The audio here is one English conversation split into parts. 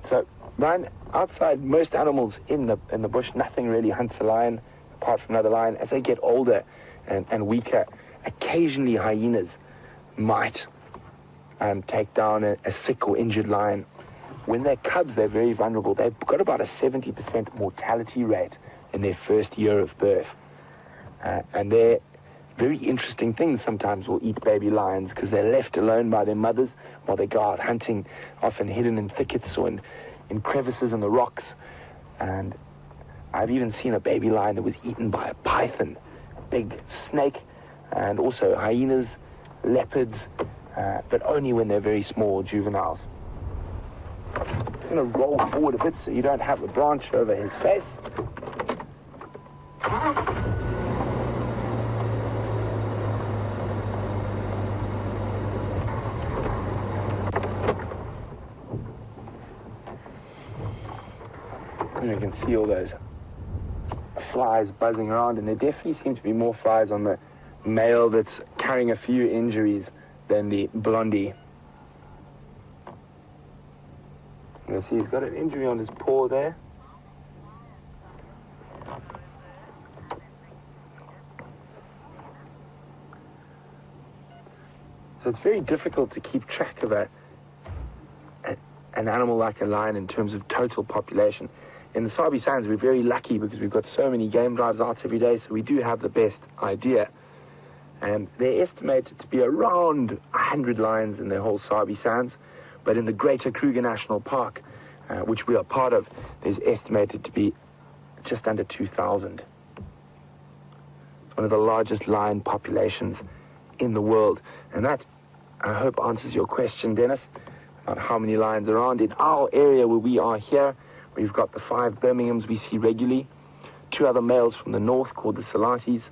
So lion, outside, most animals in the bush, nothing really hunts a lion apart from another lion. As they get older and weaker, occasionally hyenas might take down a sick or injured lion. When they're cubs, they're very vulnerable. They've got about a 70% mortality rate in their first year of birth. And they're very interesting things. Sometimes will eat baby lions because they're left alone by their mothers while they go out hunting, often hidden in thickets or in crevices in the rocks. And I've even seen a baby lion that was eaten by a python, a big snake, and also hyenas, leopards, but only when they're very small juveniles. I'm going to roll forward a bit so you don't have the branch over his face. And you can see all those flies buzzing around, and there definitely seem to be more flies on the male that's carrying a few injuries than the blondie. You can see he's got an injury on his paw there. So it's very difficult to keep track of an animal like a lion in terms of total population. In the Sabi Sands, we're very lucky because we've got so many game drives out every day, so we do have the best idea. And they're estimated to be around 100 lions in the whole Sabi Sands, but in the Greater Kruger National Park, which we are part of, there's estimated to be just under 2,000. It's one of the largest lion populations in the world. And that, I hope, answers your question, Dennis, about how many lions are around. In our area where we are here, we've got the 5 Birminghams we see regularly, 2 other males from the north called the Salatis,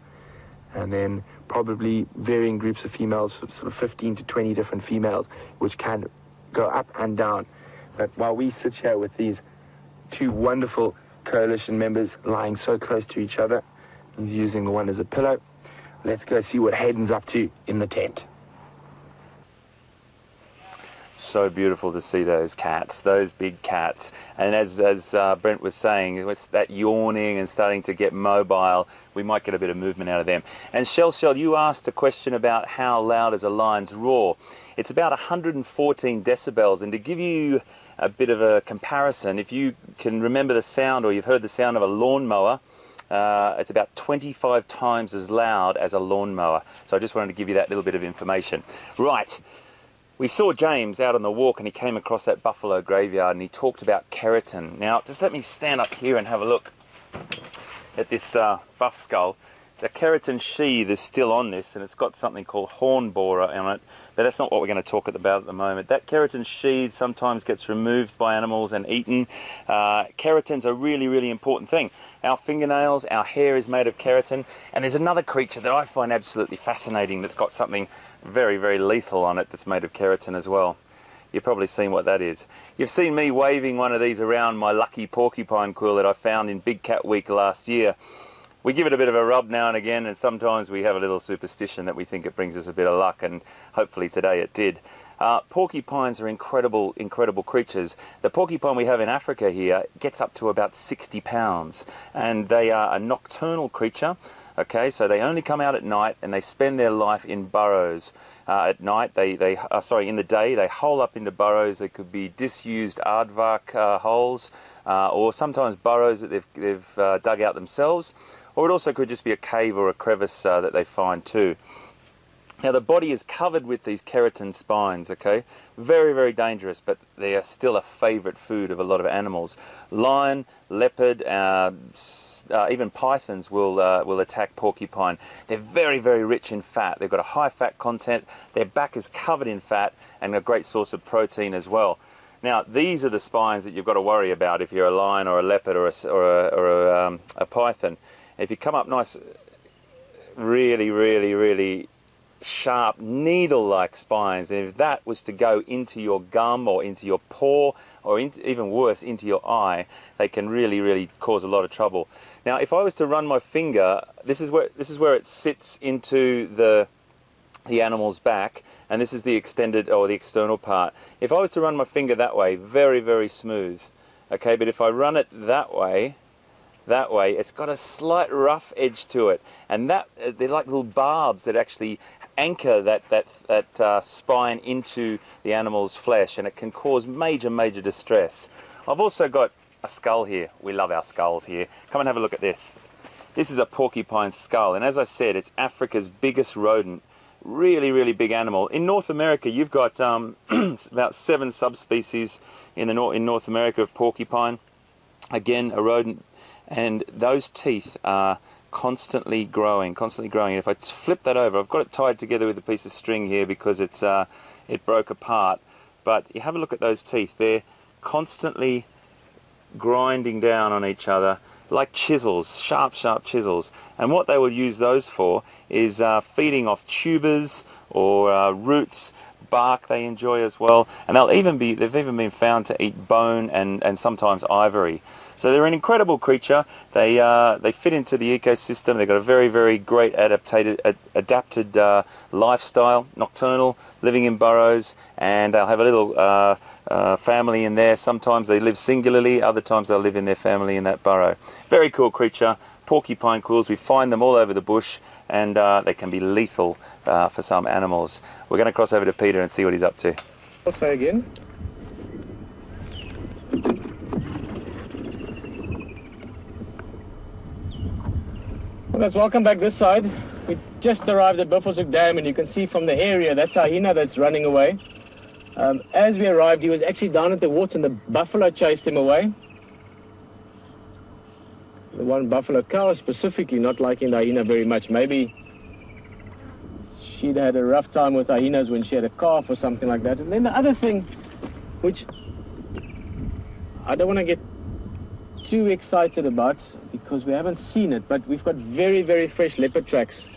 and then probably varying groups of females, sort of 15 to 20 different females, which can go up and down. But while we sit here with these 2 wonderful coalition members lying so close to each other, he's using the one as a pillow, let's go see what Hayden's up to in the tent. So beautiful to see those cats, those big cats. And as Brent was saying, it's that yawning and starting to get mobile, we might get a bit of movement out of them. And Shell, you asked a question about how loud is a lion's roar. It's about 114 decibels, and to give you a bit of a comparison, if you can remember the sound, or you've heard the sound of a lawnmower, it's about 25 times as loud as a lawnmower. So I just wanted to give you that little bit of information. Right. We saw James out on the walk, and he came across that buffalo graveyard, and he talked about keratin. Now, just let me stand up here and have a look at this buff skull. The keratin sheath is still on this, and it's got something called horn borer on it, but that's not what we're going to talk about at the moment. That keratin sheath sometimes gets removed by animals and eaten. Keratin's a really, really important thing. Our fingernails, our hair is made of keratin, and there's another creature that I find absolutely fascinating that's got something very, very lethal on it that's made of keratin as well. You've probably seen what that is. You've seen me waving one of these around my lucky porcupine quill that I found in Big Cat Week last year. We give it a bit of a rub now and again, and sometimes we have a little superstition that we think it brings us a bit of luck, and hopefully today it did. Porcupines are incredible, incredible creatures. The porcupine we have in Africa here gets up to about 60 pounds, and they are a nocturnal creature. Okay, so they only come out at night, and they spend their life in burrows. At night, in the day, they hole up into burrows. They could be disused aardvark holes, or sometimes burrows that they've dug out themselves. Or it also could just be a cave or a crevice that they find too. Now the body is covered with these keratin spines, okay? Very, very dangerous, but they are still a favourite food of a lot of animals. Lion, leopard, even pythons will attack porcupine. They're very, very rich in fat. They've got a high fat content. Their back is covered in fat and a great source of protein as well. Now, these are the spines that you've got to worry about if you're a lion or a leopard or a python. If you come up nice, really, really, really sharp needle-like spines, and if that was to go into your gum or into your paw or even worse into your eye, they can really, really cause a lot of trouble. Now if I was to run my finger, this is where it sits into the the animal's back, and this is the extended or the external part. If I was to run my finger that way, very, very smooth. Okay, but if I run it that way, it's got a slight rough edge to it, and that they're like little barbs that actually anchor that spine into the animal's flesh, and it can cause major, major distress. I've also got a skull here. We love our skulls here. Come and have a look at this. This is a porcupine skull, and as I said, it's Africa's biggest rodent. Really, really big animal. In North America, you've got about 7 subspecies in North America of porcupine. Again, a rodent, and those teeth are constantly growing, constantly growing. And if I flip that over, I've got it tied together with a piece of string here because it broke apart. But you have a look at those teeth. They're constantly grinding down on each other like chisels, sharp, sharp chisels. And what they will use those for is feeding off tubers or roots, bark they enjoy as well. And they've even been found to eat bone and sometimes ivory. So they're an incredible creature. They fit into the ecosystem. They've got a very, very great adapted lifestyle, nocturnal, living in burrows, and they'll have a little family in there. Sometimes they live singularly, other times they'll live in their family in that burrow. Very cool creature. Porcupine quills, we find them all over the bush, and they can be lethal for some animals. We're going to cross over to Peter and see what he's up to. I'll say again. Well, let's welcome back this side. We just arrived at Buffelshoek Dam, and you can see from the area that's hyena that's running away. As we arrived, he was actually down at the water, and the buffalo chased him away. The one buffalo cow specifically not liking the hyena very much. Maybe she'd had a rough time with hyenas when she had a calf or something like that. And then the other thing, which I don't want to get too excited about because we haven't seen it, but we've got very, very fresh leopard tracks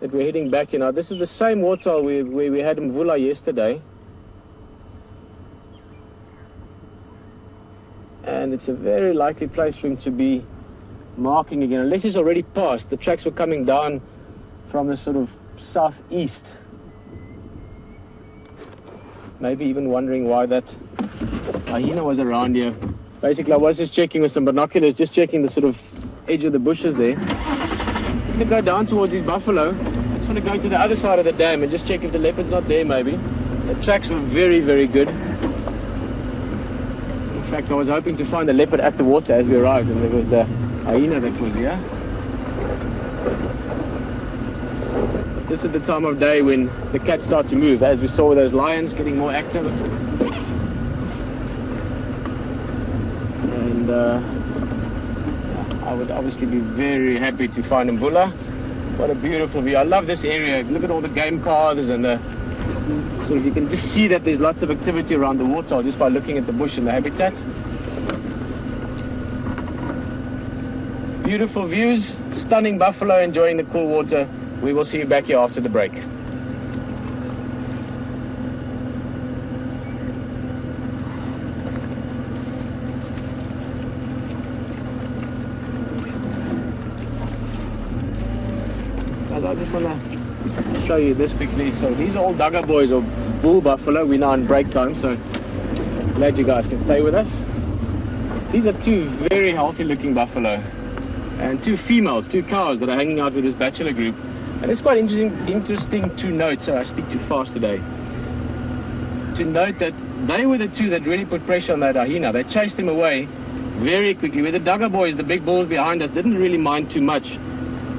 that we're heading back in. Now, this is the same water where we had Mvula yesterday. And it's a very likely place for him to be marking again, unless he's already passed. The tracks were coming down from the sort of southeast. Maybe even wondering why that hyena was around here. Basically, I was just checking with some binoculars, just checking the sort of edge of the bushes there. I'm going to go down towards his buffalo. I just want to go to the other side of the dam and just check if the leopard's not there, maybe. The tracks were very, very good. In fact, I was hoping to find the leopard at the water as we arrived, and there was the hyena that was here. This is the time of day when the cats start to move, as we saw with those lions getting more active. And I would obviously be very happy to find Mvula. What a beautiful view. I love this area. Look at all the game paths and the so you can just see that there's lots of activity around the water just by looking at the bush and the habitat. Beautiful views, stunning buffalo enjoying the cool water. We will see you back here after the break. I just want to show you this quickly. So these are all Duggar boys or bull buffalo. We're now in break time, so glad you guys can stay with us. These are 2 very healthy looking buffalo and 2 females, 2 cows that are hanging out with this bachelor group. And it's quite interesting to note, sorry I speak too fast today, to note that they were the 2 that really put pressure on that hyena. They chased him away very quickly, where the Duggar boys, the big bulls behind us, didn't really mind too much.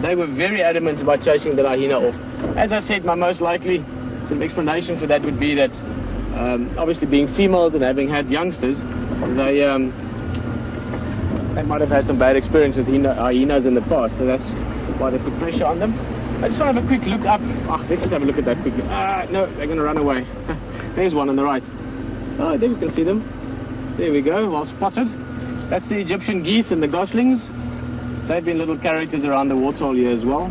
They were very adamant about chasing the hyena off. As I said, my most likely sort of explanation for that would be that obviously being females and having had youngsters, they might have had some bad experience with hyenas in the past, so that's why they put pressure on them. I just want to have a quick look up. Let's just have a look at that quickly. No, they're going to run away. There's one on the right. Oh, there we can see them. There we go, well spotted. That's the Egyptian geese and the goslings. They've been little characters around the waterhole here as well.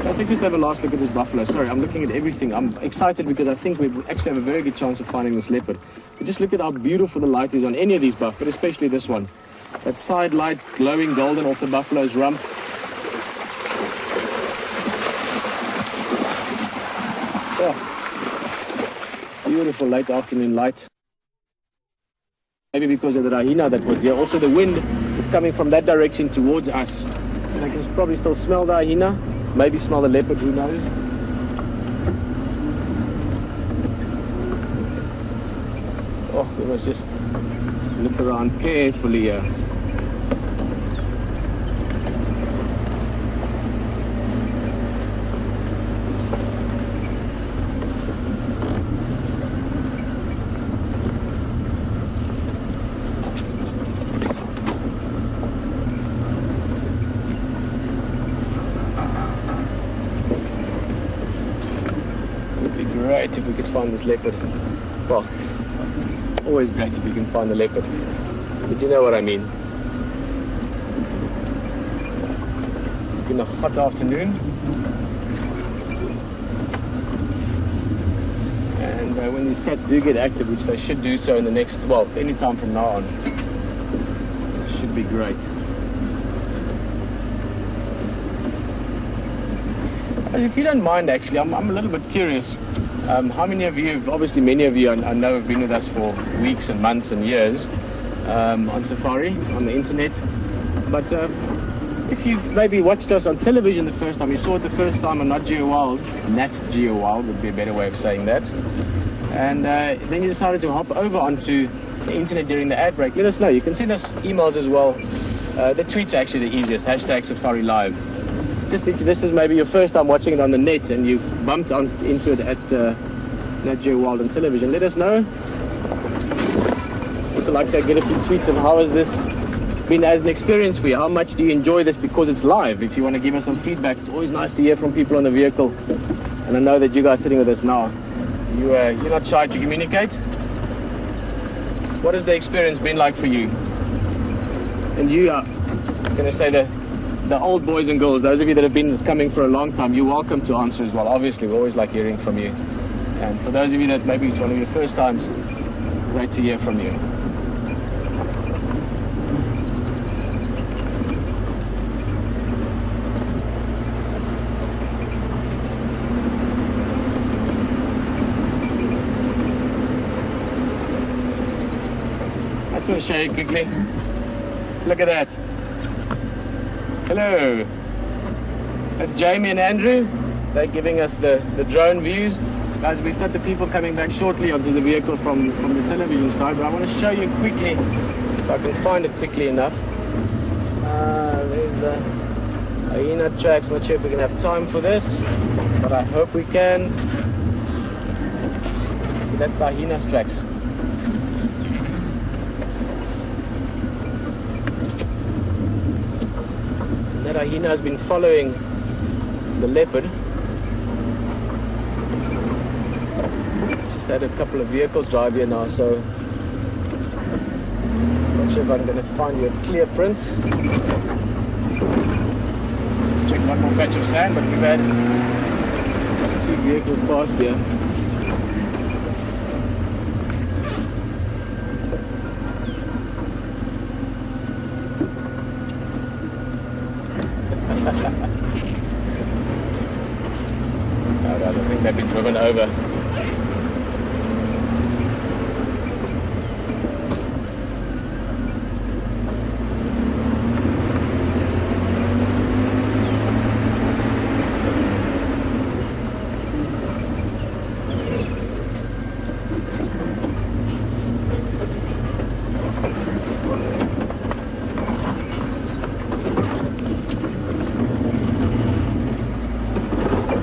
Let's just have a last look at this buffalo. Sorry, I'm looking at everything. I'm excited because I think we actually have a very good chance of finding this leopard. But just look at how beautiful the light is on any of these buff, but especially this one. That side light glowing golden off the buffalo's rump. beautiful late afternoon light. Maybe because of the hyena that was here. Also the wind is coming from that direction towards us. So they can probably still smell the hyena. Maybe smell the leopard, who knows. Oh, we must just look around carefully here. Great if we could find this leopard. Well, it's always great if you can find the leopard, but you know what I mean. It's been a hot afternoon, and when these cats do get active, which they should do so in the next, well, any time from now on, it should be great. If you don't mind, actually, I'm a little bit curious. How many of you, obviously many of you I know have been with us for weeks and months and years on safari, on the internet, but if you've maybe watched us on television the first time, you saw it the first time on Nat.Geo Wild, Nat.Geo Wild would be a better way of saying that, and then you decided to hop over onto the internet during the ad break, let us know. You can send us emails as well. The tweets are actually the easiest, #Safari Live. Just if this is maybe your first time watching it on the net and you bumped into it at Nat.Geo Wild on television, let us know. Also like to get a few tweets of how has this been as an experience for you. How much do you enjoy this because it's live? If you want to give us some feedback, it's always nice to hear from people on the vehicle. And I know that you guys sitting with us now, you're not shy to communicate. What has the experience been like for you? And you are, I was going to say the old boys and girls, those of you that have been coming for a long time, you're welcome to answer as well. Obviously, we always like hearing from you. And for those of you that maybe it's one of your first times, great to hear from you. I just want to show you quickly. Look at that. Hello, that's Jamie and Andrew. They're giving us the drone views. Guys, we've got the people coming back shortly onto the vehicle from the television side, but I want to show you quickly, if I can find it quickly enough. There's the hyena tracks. Not sure if we can have time for this, but I hope we can. So that's the hyena's tracks. That hyena has been following the leopard. Just had a couple of vehicles drive here now, so not sure if I'm going to find you a clear print. Let's check one more patch of sand, but we've had 2 vehicles past here. I think they've been driven over.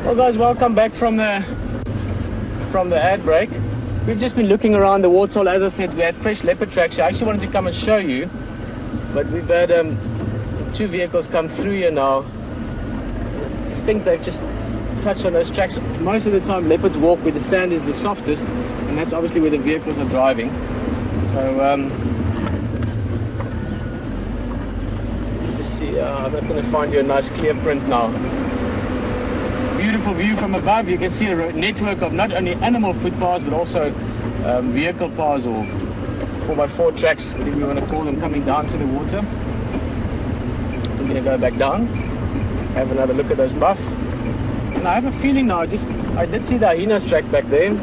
Well guys, welcome back from the ad break. We've just been looking around the waterhole. As I said, we had fresh leopard tracks. I actually wanted to come and show you, but we've had 2 vehicles come through here now. I think they've just touched on those tracks. Most of the time leopards walk where the sand is the softest, and that's obviously where the vehicles are driving. So let's see, I'm not going to find you a nice clear print now. Beautiful view from above. You can see a network of not only animal footpaths but also vehicle paths, or 4x4 tracks, whatever you want to call them, coming down to the water. I'm going to go back down, have another look at those buff. And I have a feeling now, I did see the hyena's track back there.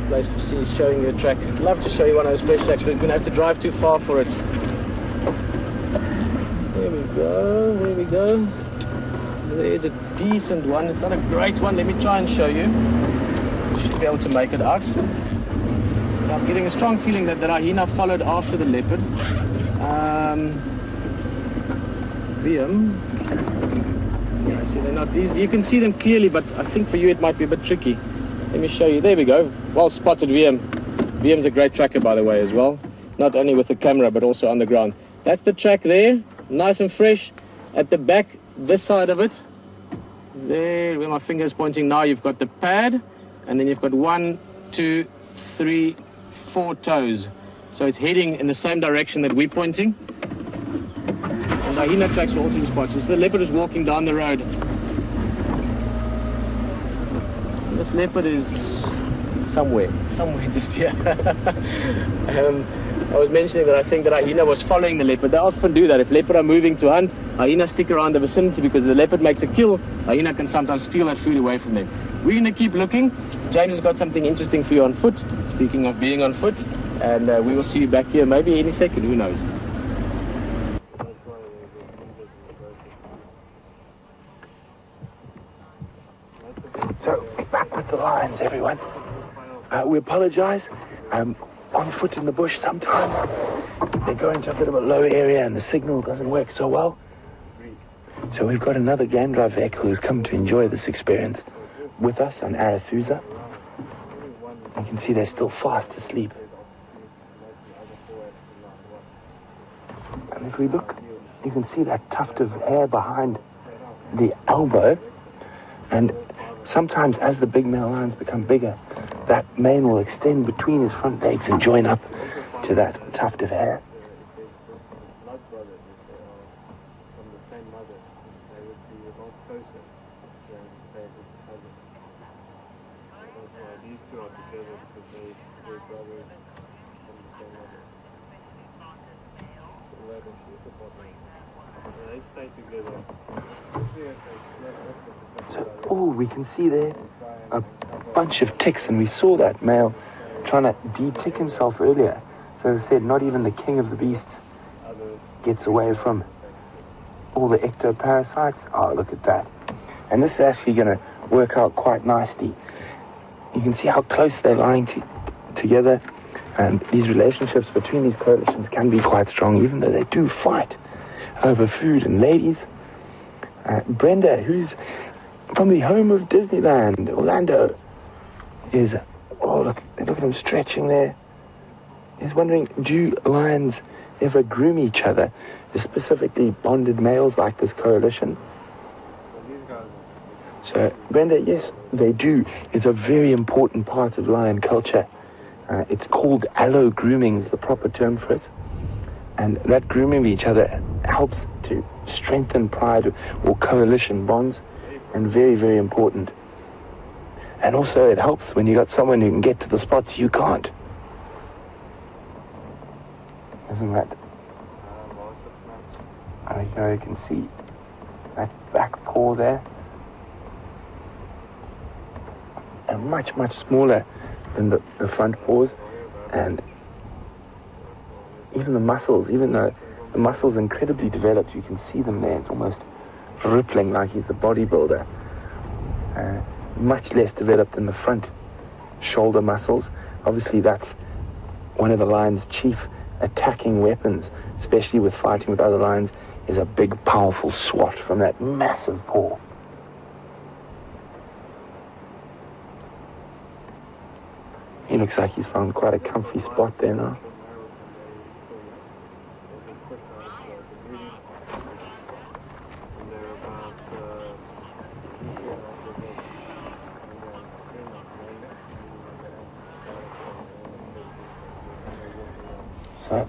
place for showing you a track. I'd love to show you one of those fresh tracks, but we're going to have to drive too far for it. There we go, there we go. There's a decent one. It's not a great one. Let me try and show you. Should be able to make it out. But I'm getting a strong feeling that the hyena followed after the leopard. Yeah, see, they're not these. You can see them clearly, but I think for you it might be a bit tricky. Let me show you. There we go. Well spotted, VM. VM's a great tracker, by the way, as well. Not only with the camera, but also on the ground. That's the track there, nice and fresh. At the back, this side of it, there, where my finger is pointing now, you've got the pad, and then you've got 1, 2, 3, 4 toes. So it's heading in the same direction that we're pointing. And the hyena tracks were also in spots. So the leopard is walking down the road. And this leopard is somewhere just here. I was mentioning that I think that hyena was following the leopard. They often do that. If leopard are moving to hunt, hyenas stick around the vicinity because the leopard makes a kill. Hyena can sometimes steal that food away from them. We're going to keep looking. James has got something interesting for you on foot. Speaking of being on foot, and we will see you back here maybe any second. Who knows? So we're back with the lions, everyone. We apologize. On foot in the bush sometimes they go into a bit of a low area and the signal doesn't work so well. So we've got another game drive vehicle who's come to enjoy this experience with us on Arathusa. You can see they're still fast asleep. And if we look, you can see that tuft of hair behind the elbow. And sometimes as the big male lions become bigger, that mane will extend between his front legs and join up to that tuft of hair. So, we can see there a bunch of ticks, and we saw that male trying to de-tick himself earlier. So as I said, not even the king of the beasts gets away from all the ectoparasites. Oh, look at that. And this is actually going to work out quite nicely. You can see how close they're lying together, and these relationships between these coalitions can be quite strong, even though they do fight over food and ladies. Brenda, who's from the home of Disneyland, Orlando, is, oh, look at him stretching there. He's wondering, do lions ever groom each other, specifically bonded males like this coalition? So, Brenda, yes, they do. It's a very important part of lion culture. It's called allo grooming is the proper term for it. And that grooming of each other helps to strengthen pride or coalition bonds, and very, very important. And also it helps when you got someone who can get to the spots you can't. Isn't that? There we go, you can see that back paw there. And much, much smaller than the front paws. And even the muscles, even though the muscles are incredibly developed, you can see them there. It's almost rippling like he's a bodybuilder. Much less developed than the front shoulder muscles. Obviously that's one of the lion's chief attacking weapons, especially with fighting with other lions, is a big powerful swat from that massive paw. He looks like he's found quite a comfy spot there now. So,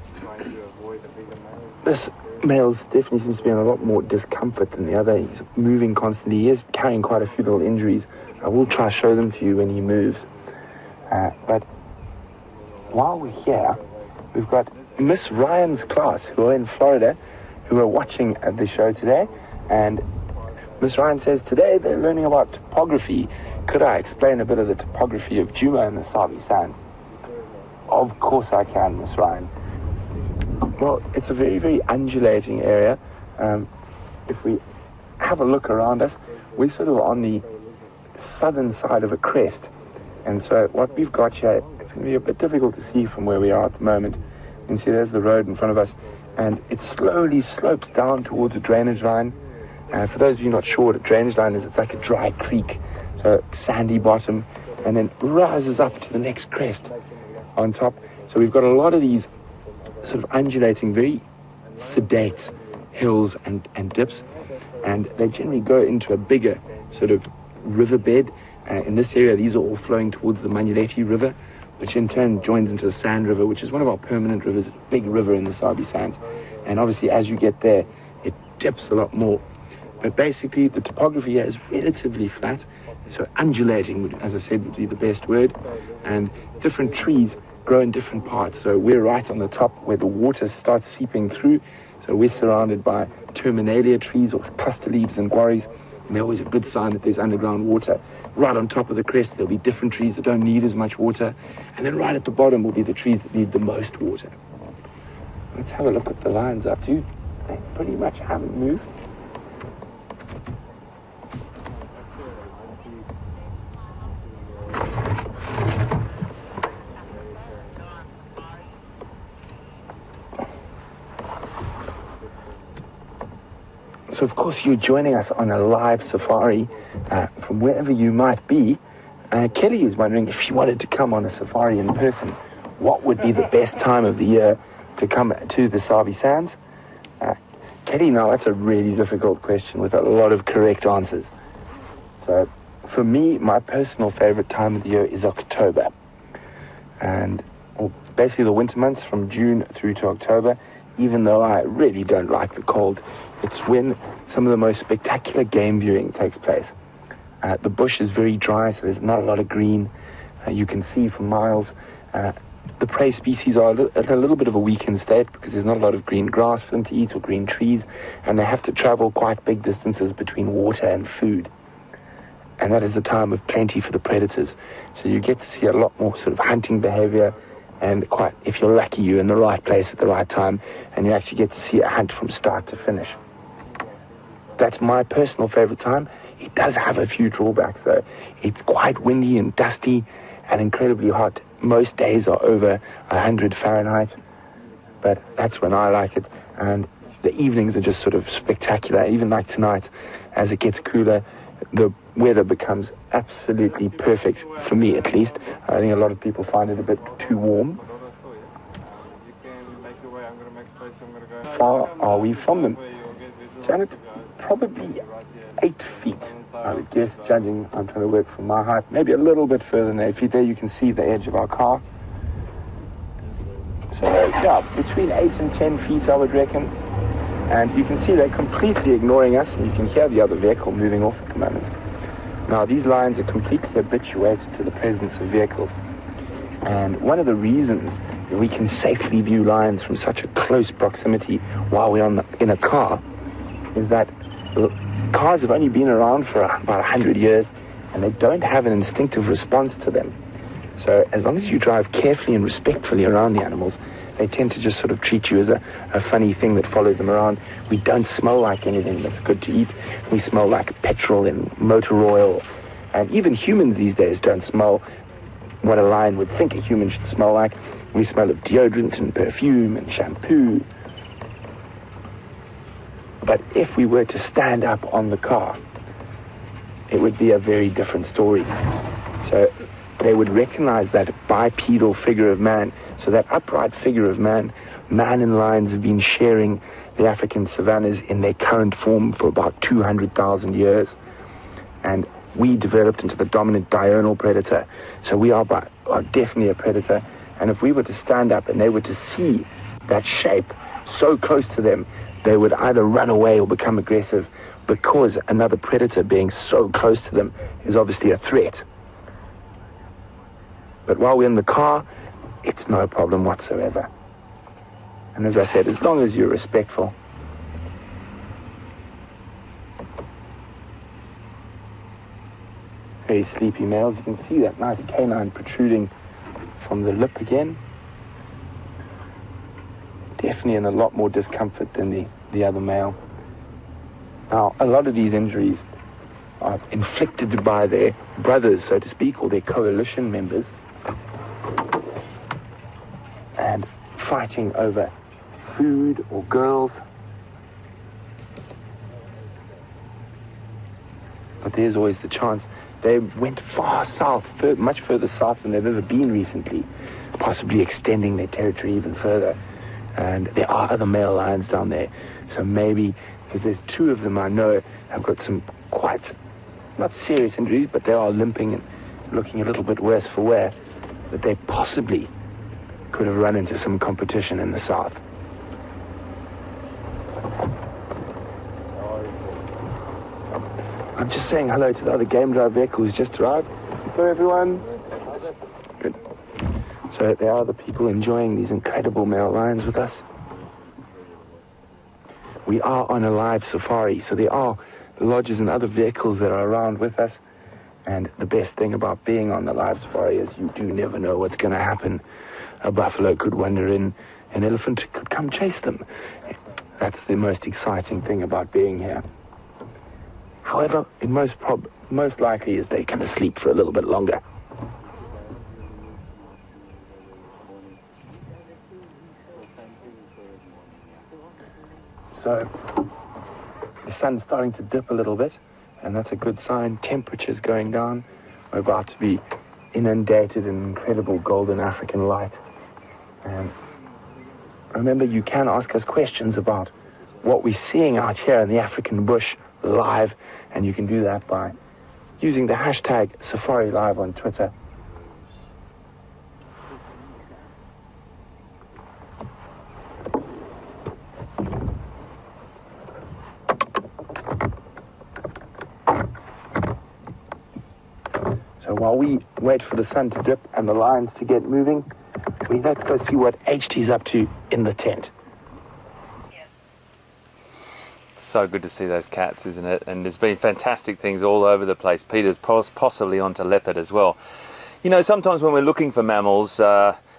this male definitely seems to be in a lot more discomfort than the other. He's moving constantly. He is carrying quite a few little injuries. I will try to show them to you when he moves. But while we're here, we've got Miss Ryan's class who are in Florida, who are watching the show today. And Miss Ryan says today they're learning about topography, could I explain a bit of the topography of Djuma and the Sabi Sands? Of course I can, Miss Ryan. Well, it's a very, very undulating area. If we have a look around us, we're sort of on the southern side of a crest. And so what we've got here, it's going to be a bit difficult to see from where we are at the moment. You can see there's the road in front of us, and it slowly slopes down towards a drainage line. For those of you not sure what a drainage line is, it's like a dry creek, so sandy bottom, and then rises up to the next crest on top. So we've got a lot of these sort of undulating, very sedate hills and dips, and they generally go into a bigger sort of riverbed. In this area, these are all flowing towards the Manuleti River, which in turn joins into the Sand River, which is one of our permanent rivers, a big river in the Sabi Sands. And obviously, as you get there, it dips a lot more. But basically, the topography here is relatively flat, so undulating, as I said, would be the best word. And different trees grow in different parts. So we're right on the top where the water starts seeping through. So we're surrounded by terminalia trees or cluster leaves and quarries. And they're always a good sign that there's underground water. Right on top of the crest, there'll be different trees that don't need as much water. And then right at the bottom will be the trees that need the most water. Let's have a look at the lines up to. They pretty much haven't moved. So of course you're joining us on a live safari from wherever you might be. Kelly is wondering if she wanted to come on a safari in person, what would be the best time of the year to come to the Sabi Sands? Kelly, now that's a really difficult question with a lot of correct answers. So for me, my personal favorite time of the year is October. And basically the winter months from June through to October, even though I really don't like the cold. It's when some of the most spectacular game viewing takes place. The bush is very dry, so there's not a lot of green. You can see for miles. The prey species are at a little bit of a weakened state because there's not a lot of green grass for them to eat or green trees, and they have to travel quite big distances between water and food. And that is the time of plenty for the predators. So you get to see a lot more sort of hunting behavior, and quite, if you're lucky, you're in the right place at the right time, and you actually get to see a hunt from start to finish. That's my personal favorite time. It does have a few drawbacks though. It's quite windy and dusty and incredibly hot. Most days are over 100 Fahrenheit, but that's when I like it. And the evenings are just sort of spectacular. Even like tonight, as it gets cooler, the weather becomes absolutely perfect, for me at least. I think a lot of people find it a bit too warm. How far are we from them? Janet, probably 8 feet, I would guess, judging. I'm trying to work from my height, maybe a little bit further than 8 feet. There you can see the edge of our cart. So yeah, between 8 and 10 feet, I would reckon. And you can see they're completely ignoring us, and you can hear the other vehicle moving off at the moment. Now, these lions are completely habituated to the presence of vehicles. And one of the reasons that we can safely view lions from such a close proximity while we're in a car is that cars have only been around for about 100 years, and they don't have an instinctive response to them. So as long as you drive carefully and respectfully around the animals, they tend to just sort of treat you as a funny thing that follows them around. We don't smell like anything that's good to eat. We smell like petrol and motor oil. And even humans these days don't smell what a lion would think a human should smell like. We smell of deodorant and perfume and shampoo. But if we were to stand up on the car, it would be a very different story. So they would recognize that bipedal figure of man. So that upright figure of man, man and lions have been sharing the African savannas in their current form for about 200,000 years. And we developed into the dominant diurnal predator. So we are definitely a predator. And if we were to stand up and they were to see that shape so close to them, they would either run away or become aggressive, because another predator being so close to them is obviously a threat. But while we're in the car, it's no problem whatsoever. And as I said, as long as you're respectful. very sleepy males. You can see that nice canine protruding from the lip again. Definitely in a lot more discomfort than the other male. Now, a lot of these injuries are inflicted by their brothers, so to speak, or their coalition members, and fighting over food or girls. But there's always the chance. They went far south, much further south than they've ever been recently, possibly extending their territory even further. And there are other male lions down there. So maybe, because there's 2 of them I know have got some quite, not serious injuries, but they are limping and looking a little bit worse for wear, that they possibly could have run into some competition in the south. I'm just saying hello to the other game drive vehicle who's just arrived. Hello, everyone. Good. So there are the people enjoying these incredible male lions with us. We are on a live safari, so there are the lodges and other vehicles that are around with us. And the best thing about being on the live safari is you do never know what's going to happen. A buffalo could wander in, an elephant could come chase them. That's the most exciting thing about being here. However, it most likely is they're going to sleep for a little bit longer. So, the sun's starting to dip a little bit, and that's a good sign. Temperature's going down. We're about to be inundated in incredible golden African light. And remember, you can ask us questions about what we're seeing out here in the African bush live, and you can do that by using the hashtag #SafariLive on Twitter. So while we wait for the sun to dip and the lions to get moving, let's go see what HT's up to in the tent. So good to see those cats, isn't it? And there's been fantastic things all over the place. Peter's possibly onto leopard as well. You know, sometimes when we're looking for mammals,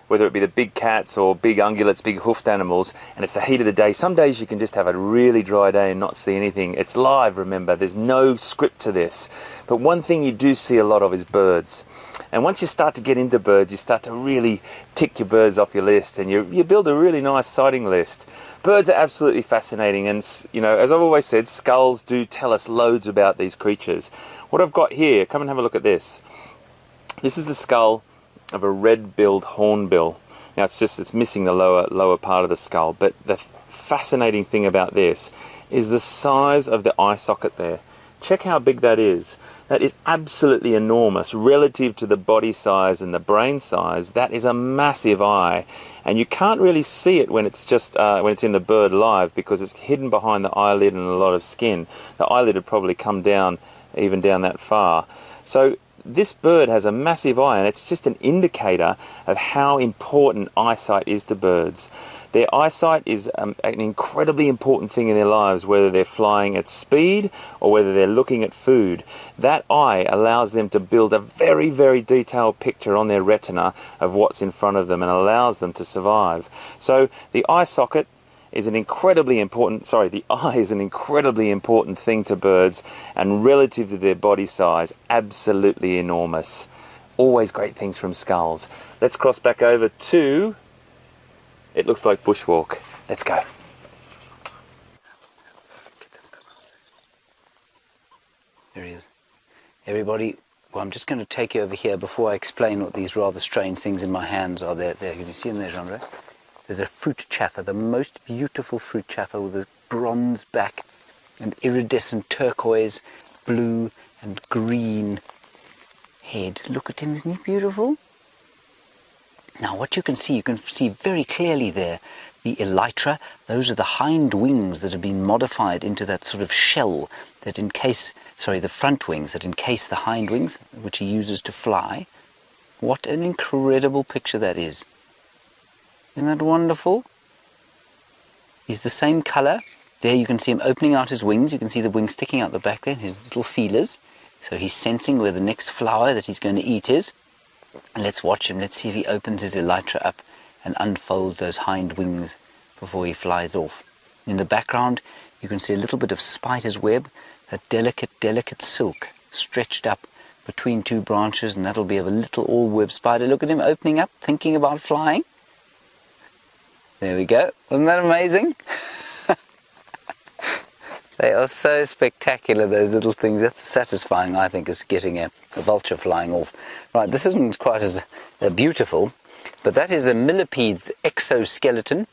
whether it be the big cats or big ungulates, big hoofed animals, and it's the heat of the day, some days you can just have a really dry day and not see anything. It's live, remember, there's no script to this. But one thing you do see a lot of is birds. And once you start to get into birds, you start to really tick your birds off your list, and you build a really nice sighting list. Birds are absolutely fascinating, and you know, as I've always said, skulls do tell us loads about these creatures. What I've got here, come and have a look at this. This is the skull of a red-billed hornbill. Now it's missing the lower part of the skull, but the fascinating thing about this is the size of the eye socket there. Check how big that is. That is absolutely enormous relative to the body size and the brain size. That is a massive eye, and you can't really see it when it's just when it's in the bird live, because it's hidden behind the eyelid and a lot of skin. The eyelid would probably come down even down that far. So this bird has a massive eye, and it's just an indicator of how important eyesight is to birds. Their eyesight is an incredibly important thing in their lives, whether they're flying at speed or whether they're looking at food. That eye allows them to build a very, very detailed picture on their retina of what's in front of them and allows them to survive. So the eye socket is an incredibly important, the eye is an incredibly important thing to birds, and relative to their body size, absolutely enormous. Always great things from skulls. Let's cross back over to, it looks like bushwalk. Let's go. There he is. Everybody, well, I'm just going to take you over here before I explain what these rather strange things in my hands are. There, can you see them there, Jean-Ray? There's a fruit chaffer, the most beautiful fruit chaffer with a bronze back and iridescent turquoise, blue and green head. Look at him, isn't he beautiful? Now what you can see very clearly there, the elytra. Those are the hind wings that have been modified into that sort of shell that the front wings that encase the hind wings, which he uses to fly. What an incredible picture that is. Isn't that wonderful? He's the same colour. There you can see him opening out his wings. You can see the wings sticking out the back there, his little feelers. So he's sensing where the next flower that he's going to eat is. And let's watch him. Let's see if he opens his elytra up and unfolds those hind wings before he flies off. In the background, you can see a little bit of spider's web, a delicate, delicate silk stretched up between two branches, and that'll be of a little orb-web spider. Look at him opening up, thinking about flying. There we go. Wasn't that amazing? They are so spectacular, those little things. That's satisfying, I think, as getting a vulture flying off. Right, this isn't quite as beautiful, but that is a millipede's exoskeleton.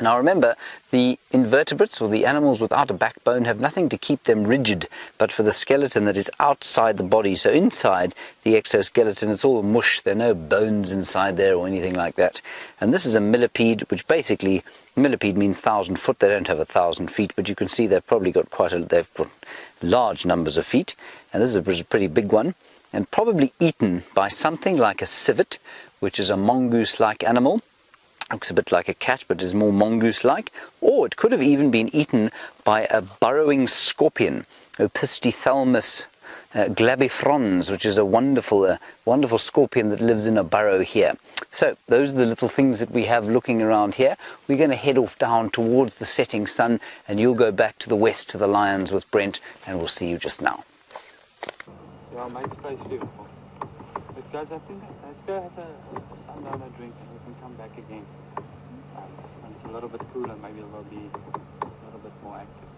Now remember, the invertebrates, or the animals without a backbone, have nothing to keep them rigid, but for the skeleton that is outside the body. So inside the exoskeleton, it's all mush. There are no bones inside there or anything like that. And this is a millipede, which basically, millipede means 1,000 foot. They don't have 1,000 feet, but you can see they've probably got they've got large numbers of feet. And this is a pretty big one, and probably eaten by something like a civet, which is a mongoose-like animal. Looks a bit like a cat, but is more mongoose-like. Or it could have even been eaten by a burrowing scorpion, Opisthythalmus glabifrons, which is a wonderful scorpion that lives in a burrow here. So those are the little things that we have looking around here. We're going to head off down towards the setting sun, and you'll go back to the west to the lions with Brent, and we'll see you just now. Yeah, my space beautiful. But guys, I think let's go have a sundowner drink and we can come back again. When it's a little bit cooler, maybe we'll be a little bit more active.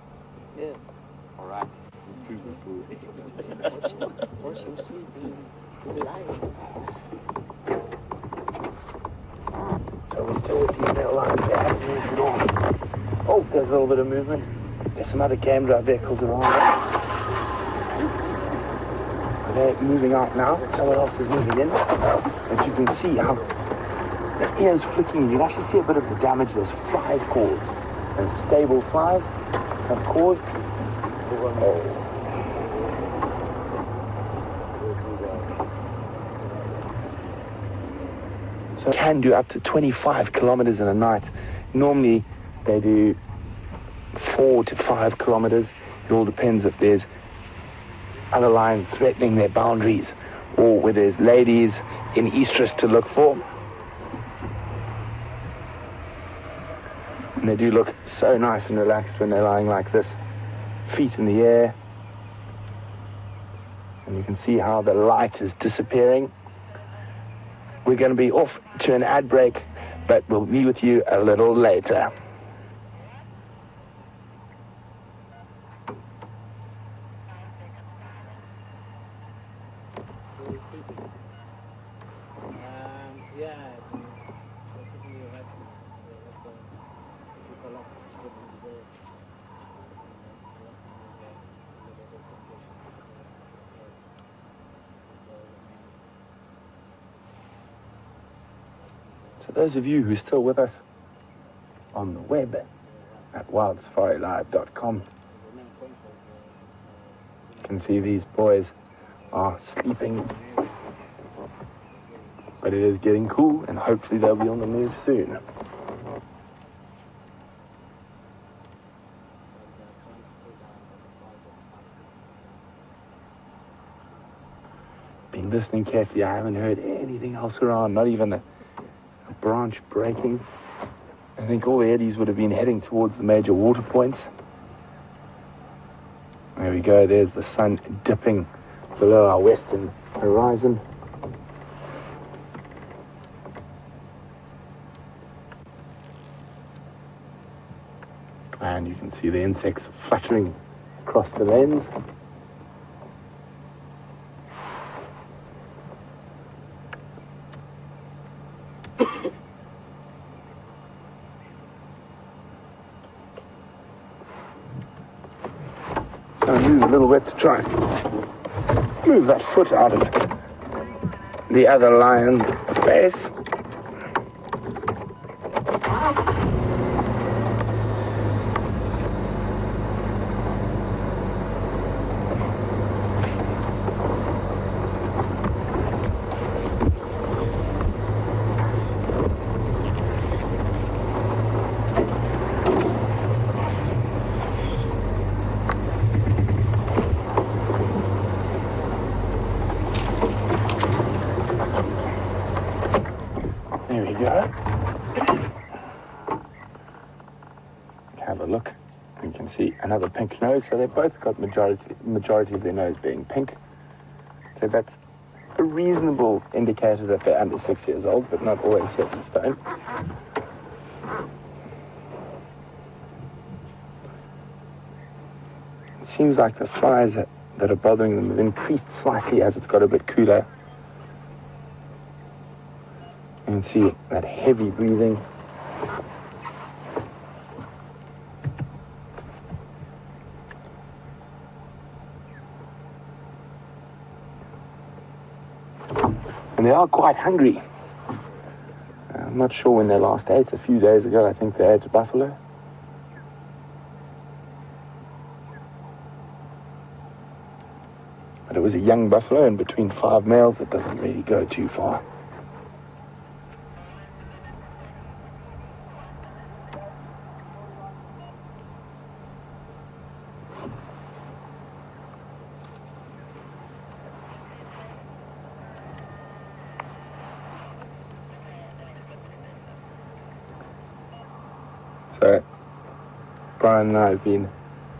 Yeah. All right. Watching sleeping lions. So we're still with these little lines. They haven't moved at all. Oh, there's a little bit of movement. There's some other game drive vehicles around there. They're moving out now. Someone else is moving in. And you can see how the ears flicking. You can actually see a bit of the damage those flies caused. Those stable flies have caused. Oh. So it can do up to 25 kilometers in a night. Normally they do 4 to 5 kilometers. It all depends if there's other lions threatening their boundaries, or where there's ladies in estrus to look for. And they do look so nice and relaxed when they're lying like this, feet in the air. And you can see how the light is disappearing. We're going to be off to an ad break, but we'll be with you a little later. So those of you who are still with us on the web at wildsafariLive.com, you can see these boys are sleeping, but it is getting cool and hopefully they'll be on the move soon. Been listening carefully. I haven't heard anything else around, not even a branch breaking. I think all the eddies would have been heading towards the major water points. There we go, there's the sun dipping below our western horizon. And you can see the insects fluttering across the lens. Move a little bit to try and move that foot out of the other lion's face. a look. You can see another pink nose, so they've both got majority of their nose being pink. So that's a reasonable indicator that they're under 6 years old, but not always set in stone. It seems like the flies that are bothering them have increased slightly as it's got a bit cooler. You can see that heavy breathing. And they are quite hungry. I'm not sure when they last ate. A few days ago, I think they ate a buffalo. But it was a young buffalo, and between 5 males, it doesn't really go too far. So, Brian and I have been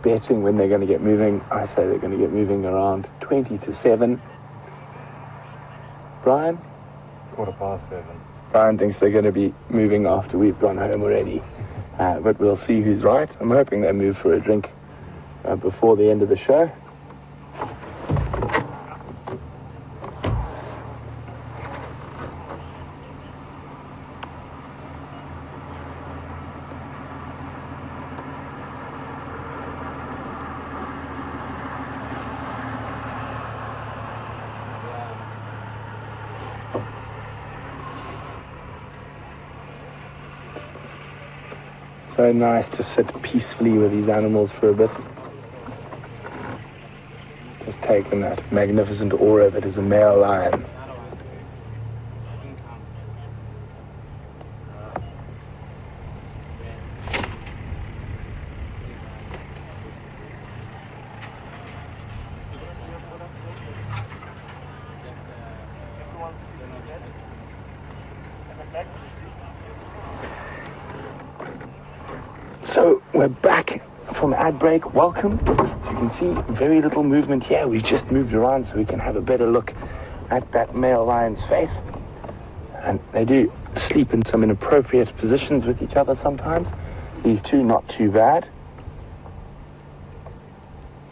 betting when they're going to get moving. I say they're going to get moving around 20 to 7. Brian? 7:15. Brian thinks they're going to be moving after we've gone home already. But we'll see who's right. I'm hoping they move for a drink before the end of the show. So nice to sit peacefully with these animals for a bit. Just taking that magnificent aura that is a male lion. So we're back from ad break. Welcome. As you can see, very little movement here. We've just moved around so we can have a better look at that male lion's face. And they do sleep in some inappropriate positions with each other sometimes. These two, not too bad.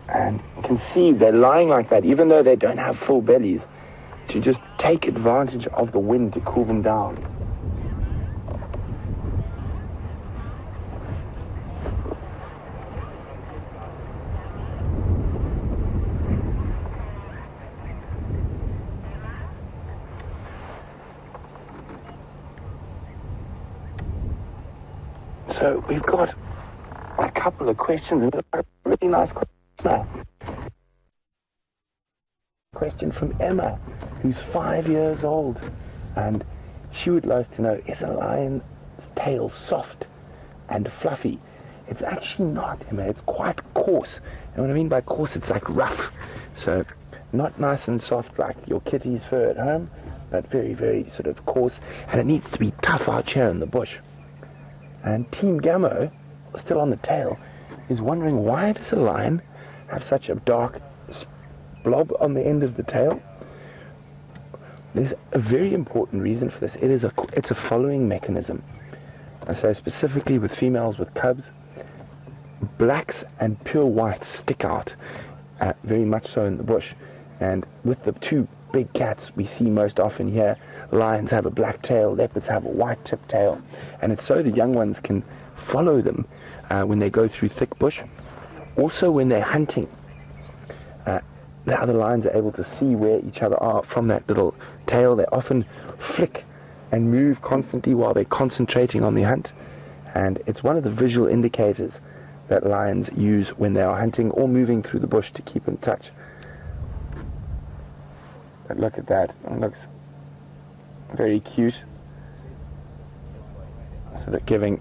And you can see they're lying like that, even though they don't have full bellies, to just take advantage of the wind to cool them down. So we've got a couple of questions. We've got a really nice question now. Question from Emma, who's 5 years old, and she would like to know, is a lion's tail soft and fluffy? It's actually not, Emma. It's quite coarse. And what I mean by coarse, it's like rough. So not nice and soft like your kitty's fur at home, but very, very sort of coarse. And it needs to be tough out here in the bush. And Team Gammo, still on the tail, is wondering, why does a lion have such a dark blob on the end of the tail? There's a very important reason for this. It's a following mechanism. And so specifically with females with cubs, blacks and pure whites stick out very much so in the bush. And with the two big cats we see most often here, lions have a black tail, leopards have a white tip tail, and it's so the young ones can follow them when they go through thick bush. Also when they're hunting, the other lions are able to see where each other are from that little tail. They often flick and move constantly while they're concentrating on the hunt, and it's one of the visual indicators that lions use when they are hunting or moving through the bush to keep in touch. But look at that, it looks very cute. So they're giving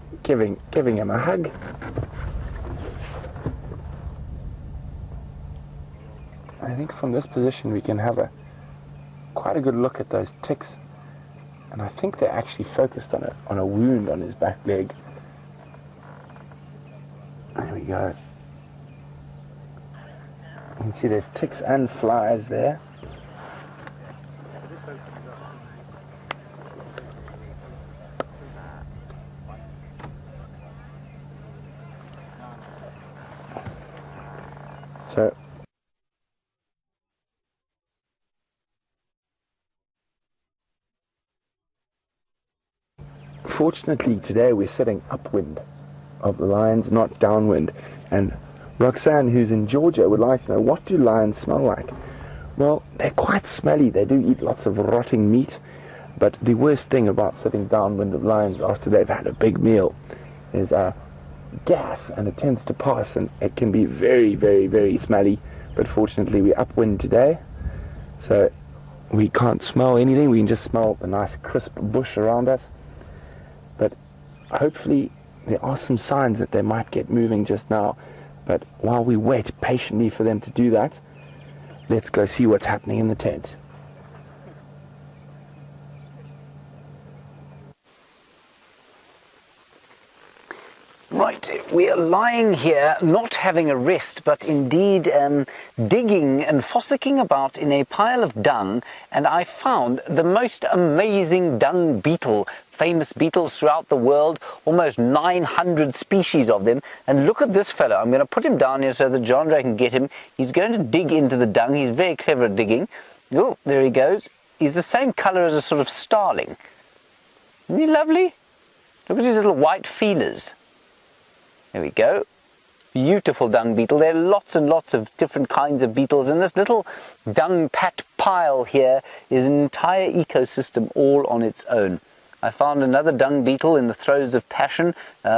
him a hug. I think from this position we can have quite a good look at those ticks, and I think they're actually focused on a wound on his back leg. There we go. You can see there's ticks and flies there. So fortunately today we're sitting upwind of the lions, not downwind. And Roxanne, who's in Georgia, would like to know, what do lions smell like? Well, they're quite smelly. They do eat lots of rotting meat. But the worst thing about sitting downwind of lions after they've had a big meal is gas, and it tends to pass, and it can be very, very, very smelly. But fortunately we're upwind today, so we can't smell anything. We can just smell the nice crisp bush around us. But hopefully there are some signs that they might get moving just now. But while we wait patiently for them to do that, let's go see what's happening in the tent. Right, we are lying here, not having a rest, but indeed digging and fossicking about in a pile of dung, and I found the most amazing dung beetle. Famous beetles throughout the world, almost 900 species of them. And look at this fellow. I'm going to put him down here so that John Ray can get him. He's going to dig into the dung. He's very clever at digging. Oh, there he goes. He's the same colour as a sort of starling. Isn't he lovely? Look at his little white feelers. There we go. Beautiful dung beetle. There are lots and lots of different kinds of beetles, and this little dung pat pile here is an entire ecosystem all on its own. I found another dung beetle in the throes of passion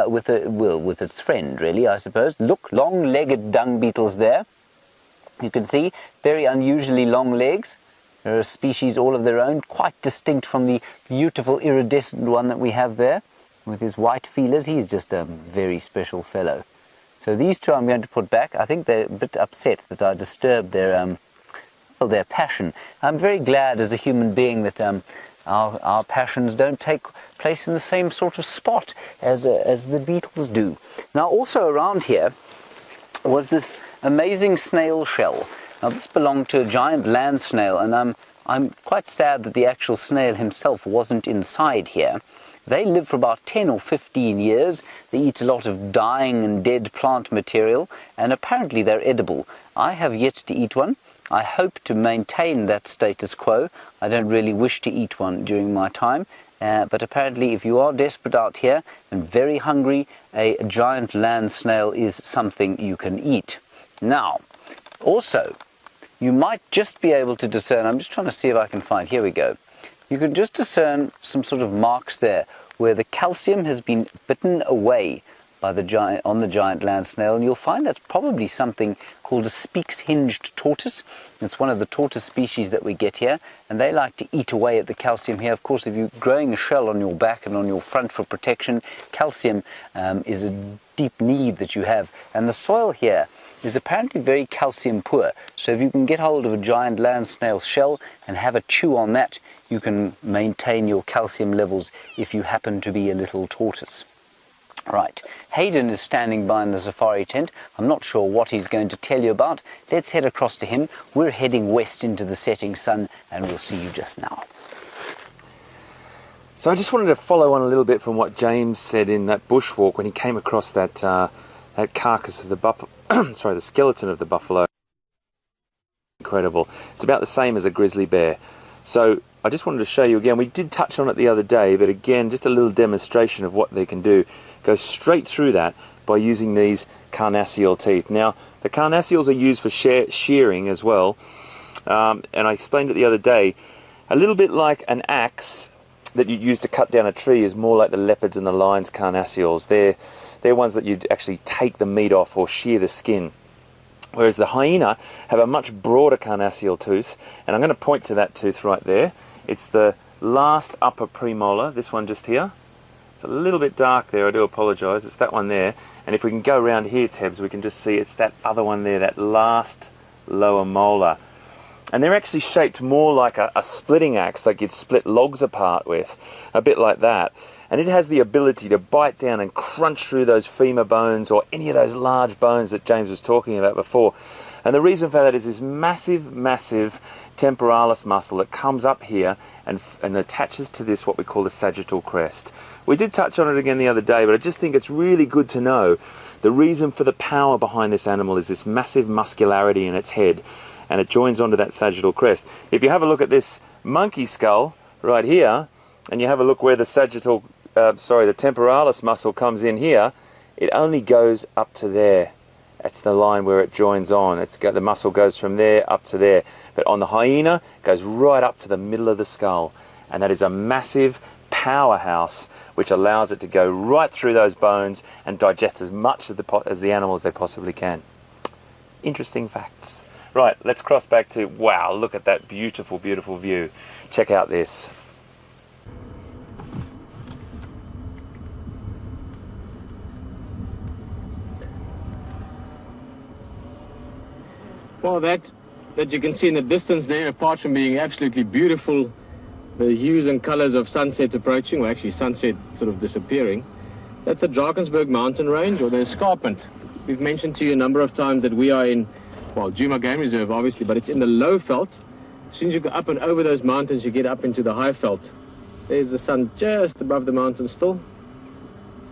with its friend, really, I suppose. Look, long-legged dung beetles there. You can see very unusually long legs. They're a species all of their own, quite distinct from the beautiful iridescent one that we have there with his white feelers. He's just a very special fellow. So these two I'm going to put back. I think they're a bit upset that I disturbed their passion. I'm very glad as a human being that our passions don't take place in the same sort of spot as the beetles do. Now, also around here was this amazing snail shell. Now, this belonged to a giant land snail, and I'm quite sad that the actual snail himself wasn't inside here. They live for about 10 or 15 years. They eat a lot of dying and dead plant material, and apparently they're edible. I have yet to eat one. I hope to maintain that status quo. I don't really wish to eat one during my time, but apparently if you are desperate out here and very hungry, a giant land snail is something you can eat. Now, also, you might just be able to discern, I'm just trying to see if I can find, here we go. You can just discern some sort of marks there where the calcium has been bitten away by the giant land snail, and you'll find that's probably something called a speaks-hinged tortoise. It's one of the tortoise species that we get here, and they like to eat away at the calcium here. Of course, if you're growing a shell on your back and on your front for protection, calcium is a deep need that you have, and the soil here is apparently very calcium poor. So if you can get hold of a giant land snail shell and have a chew on that, you can maintain your calcium levels if you happen to be a little tortoise. Right, Hayden is standing by in the safari tent. I'm not sure what he's going to tell you about. Let's head across to him. We're heading west into the setting sun, and we'll see you just now. So I just wanted to follow on a little bit from what James said in that bushwalk when he came across that carcass of the buffalo. Sorry, the skeleton of the buffalo. Incredible. It's about the same as a grizzly bear. So I just wanted to show you again. We did touch on it the other day, but again, just a little demonstration of what they can do. Go straight through that by using these carnassial teeth. Now, the carnassials are used for shearing as well, and I explained it the other day. A little bit like an axe that you use to cut down a tree is more like the leopards and the lions' carnassials. They're ones that you'd actually take the meat off or shear the skin. Whereas the hyena have a much broader carnassial tooth, and I'm going to point to that tooth right there. It's the last upper premolar, this one just here. It's a little bit dark there, I do apologise, it's that one there. And if we can go around here, Tebs, we can just see it's that other one there, that last lower molar. And they're actually shaped more like a splitting axe, like you'd split logs apart with, a bit like that. and it has the ability to bite down and crunch through those femur bones or any of those large bones that James was talking about before. And the reason for that is this massive, massive temporalis muscle that comes up here and attaches to this, what we call the sagittal crest. We did touch on it again the other day, but I just think it's really good to know the reason for the power behind this animal is this massive muscularity in its head, and it joins onto that sagittal crest. If you have a look at this monkey skull right here, and you have a look where the the temporalis muscle comes in here, it only goes up to there. That's the line where it joins on. The muscle goes from there up to there. But on the hyena, it goes right up to the middle of the skull. And that is a massive powerhouse which allows it to go right through those bones and digest as much as the animal as they possibly can. Interesting facts. Right, let's cross back to, wow, look at that beautiful, beautiful view. Check out this. Well, that you can see in the distance there, apart from being absolutely beautiful, the hues and colors of sunset approaching, or actually sunset sort of disappearing, that's the Drakensberg mountain range, or the escarpment. We've mentioned to you a number of times that we are in, well, Djuma Game Reserve, obviously, but it's in the low veld. As soon as you go up and over those mountains, you get up into the high veld. There's the sun just above the mountain still.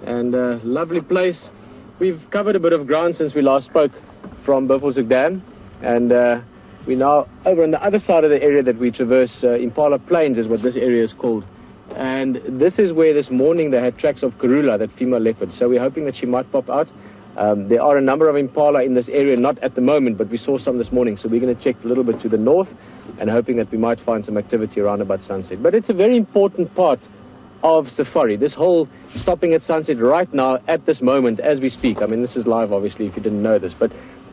And a lovely place. We've covered a bit of ground since we last spoke from Buffelshoek Dam. And we're now over on the other side of the area that we traverse. Impala Plains is what this area is called. And this is where this morning they had tracks of Karula, that female leopard. So we're hoping that she might pop out. There are a number of impala in this area, not at the moment, but we saw some this morning. So we're going to check a little bit to the north and hoping that we might find some activity around about sunset. But it's a very important part of safari. This whole stopping at sunset right now, at this moment, as we speak. I mean, this is live, obviously, if you didn't know this. But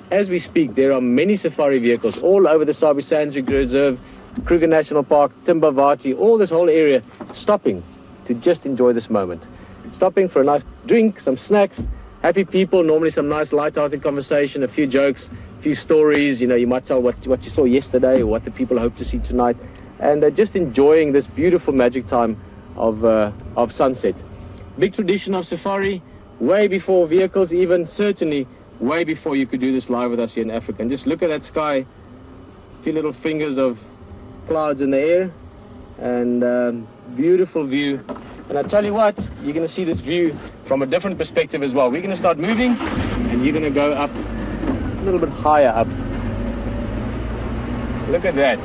as we speak, there are many safari vehicles all over the Sabi Sands Reserve, Kruger National Park, Timbavati, all this whole area, stopping to just enjoy this moment. Stopping for a nice drink, some snacks, happy people, normally some nice light-hearted conversation, a few jokes, a few stories. You know, you might tell what you saw yesterday or what the people hope to see tonight, and just enjoying this beautiful magic time of sunset. Big tradition of safari, way before vehicles even, certainly way before you could do this live with us here in Africa. And just look at that sky, a few little fingers of clouds in the air, and beautiful view. And I tell you what, you're going to see this view from a different perspective as well. We're going to start moving, and you're going to go up a little bit higher up. Look at that.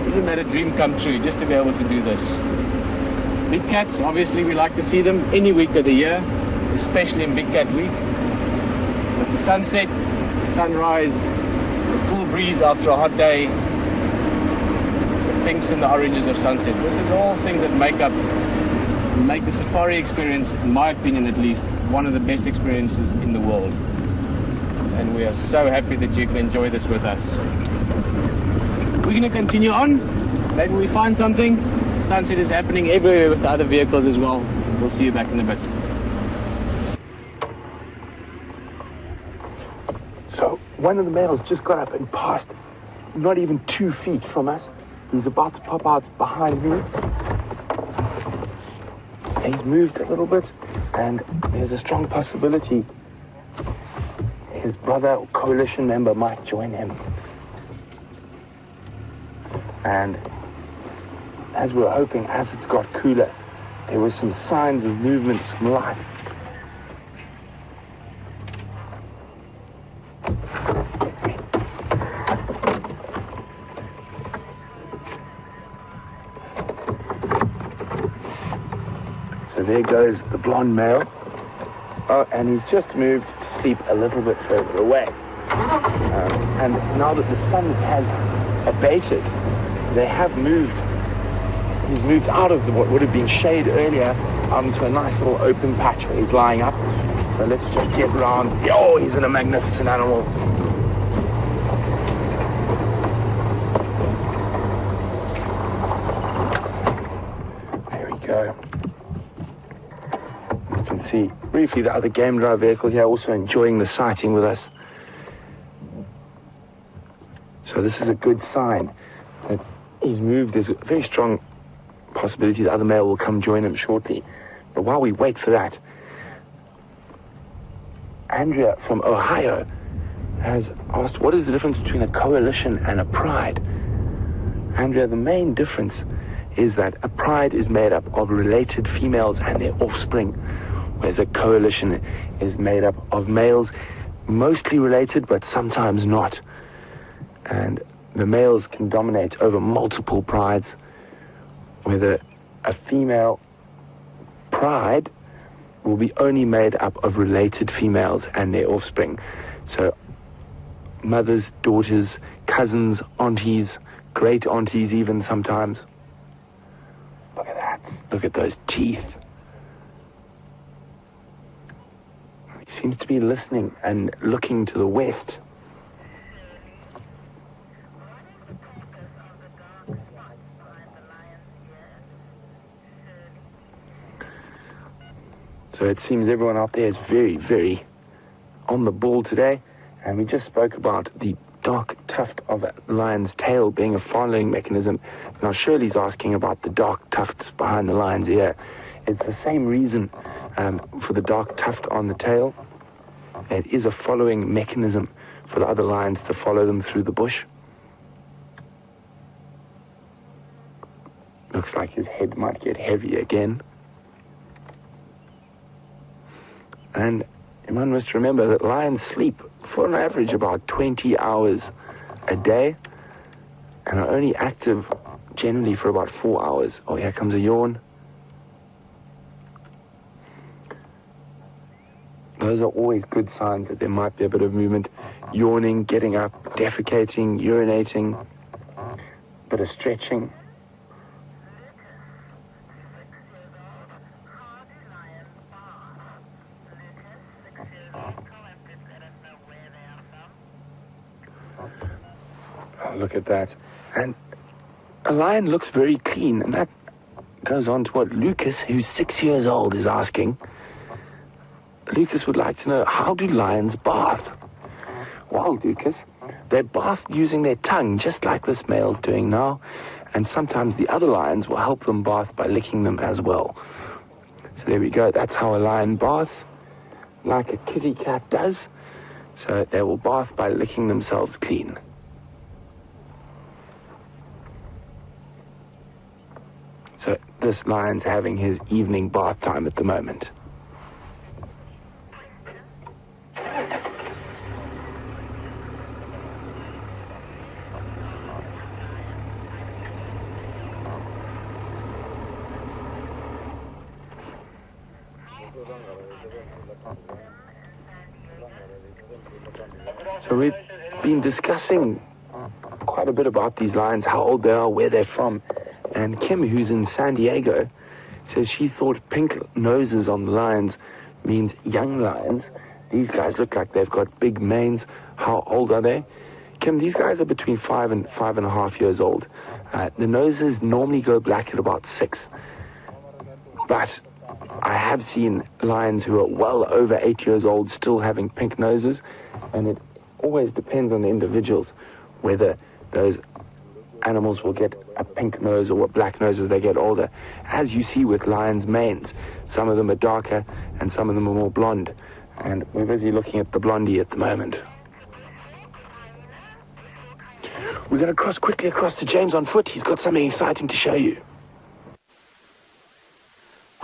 Isn't that a dream come true, just to be able to do this? Big cats, obviously we like to see them any week of the year, especially in Big Cat Week. But the sunset, the sunrise, the cool breeze after a hot day, the pinks and the oranges of sunset. This is all things that make the safari experience, in my opinion at least, one of the best experiences in the world. And we are so happy that you can enjoy this with us. We're going to continue on. Maybe we find something. Sunset is happening everywhere with the other vehicles as well. We'll see you back in a bit. So one of the males just got up and passed not even 2 feet from us. He's about to pop out behind me. He's moved a little bit, and there's a strong possibility his brother or coalition member might join him. And as we were hoping, as it's got cooler, there were some signs of movement, some life. So there goes the blonde male. Oh, and he's just moved to sleep a little bit further away. And now that the sun has abated, they have moved. He's moved out of what would have been shade earlier, out into a nice little open patch where he's lying up. So let's just get round. Oh, he's in a magnificent animal. There we go. You can see briefly the other game drive vehicle here also enjoying the sighting with us. So this is a good sign that he's moved. There's a very strong possibility the other male will come join him shortly. But while we wait for that, Andrea from Ohio has asked, what is the difference between a coalition and a pride? Andrea, the main difference is that a pride is made up of related females and their offspring, whereas a coalition is made up of males, mostly related, but sometimes not. And the males can dominate over multiple prides, whether a female pride will be only made up of related females and their offspring. So mothers, daughters, cousins, aunties, great aunties even sometimes. Look at that. Look at those teeth. He seems to be listening and looking to the west. So it seems everyone out there is very, very on the ball today. And we just spoke about the dark tuft of a lion's tail being a following mechanism. Now Shirley's asking about the dark tufts behind the lion's ear. It's the same reason for the dark tuft on the tail. It is a following mechanism for the other lions to follow them through the bush. Looks like his head might get heavy again. And one must remember that lions sleep for an average about 20 hours a day and are only active generally for about 4 hours. Oh, here comes a yawn. Those are always good signs that there might be a bit of movement. Yawning, getting up, defecating, urinating, a bit of stretching. Look at that. And a lion looks very clean, and that goes on to what Lucas, who's 6 years old, is asking. Lucas would like to know, how do lions bath? Well, Lucas, they bath using their tongue, just like this male's doing now, and sometimes the other lions will help them bath by licking them as well. So there we go, that's how a lion baths, like a kitty cat does. So they will bath by licking themselves clean. So this lion's having his evening bath time at the moment. So we've been discussing quite a bit about these lions, how old they are, where they're from. And Kim, who's in San Diego, says she thought pink noses on the lions means young lions. These guys look like they've got big manes. How old are they? Kim, these guys are between 5 and 5.5 years old. The noses normally go black at about 6. But I have seen lions who are well over 8 years old still having pink noses. And it always depends on the individuals whether those animals will get a pink nose or what black nose as they get older. As you see with lions' manes, some of them are darker and some of them are more blonde. And we're busy looking at the blondie at the moment. We're going to cross quickly across to James on foot. He's got something exciting to show you.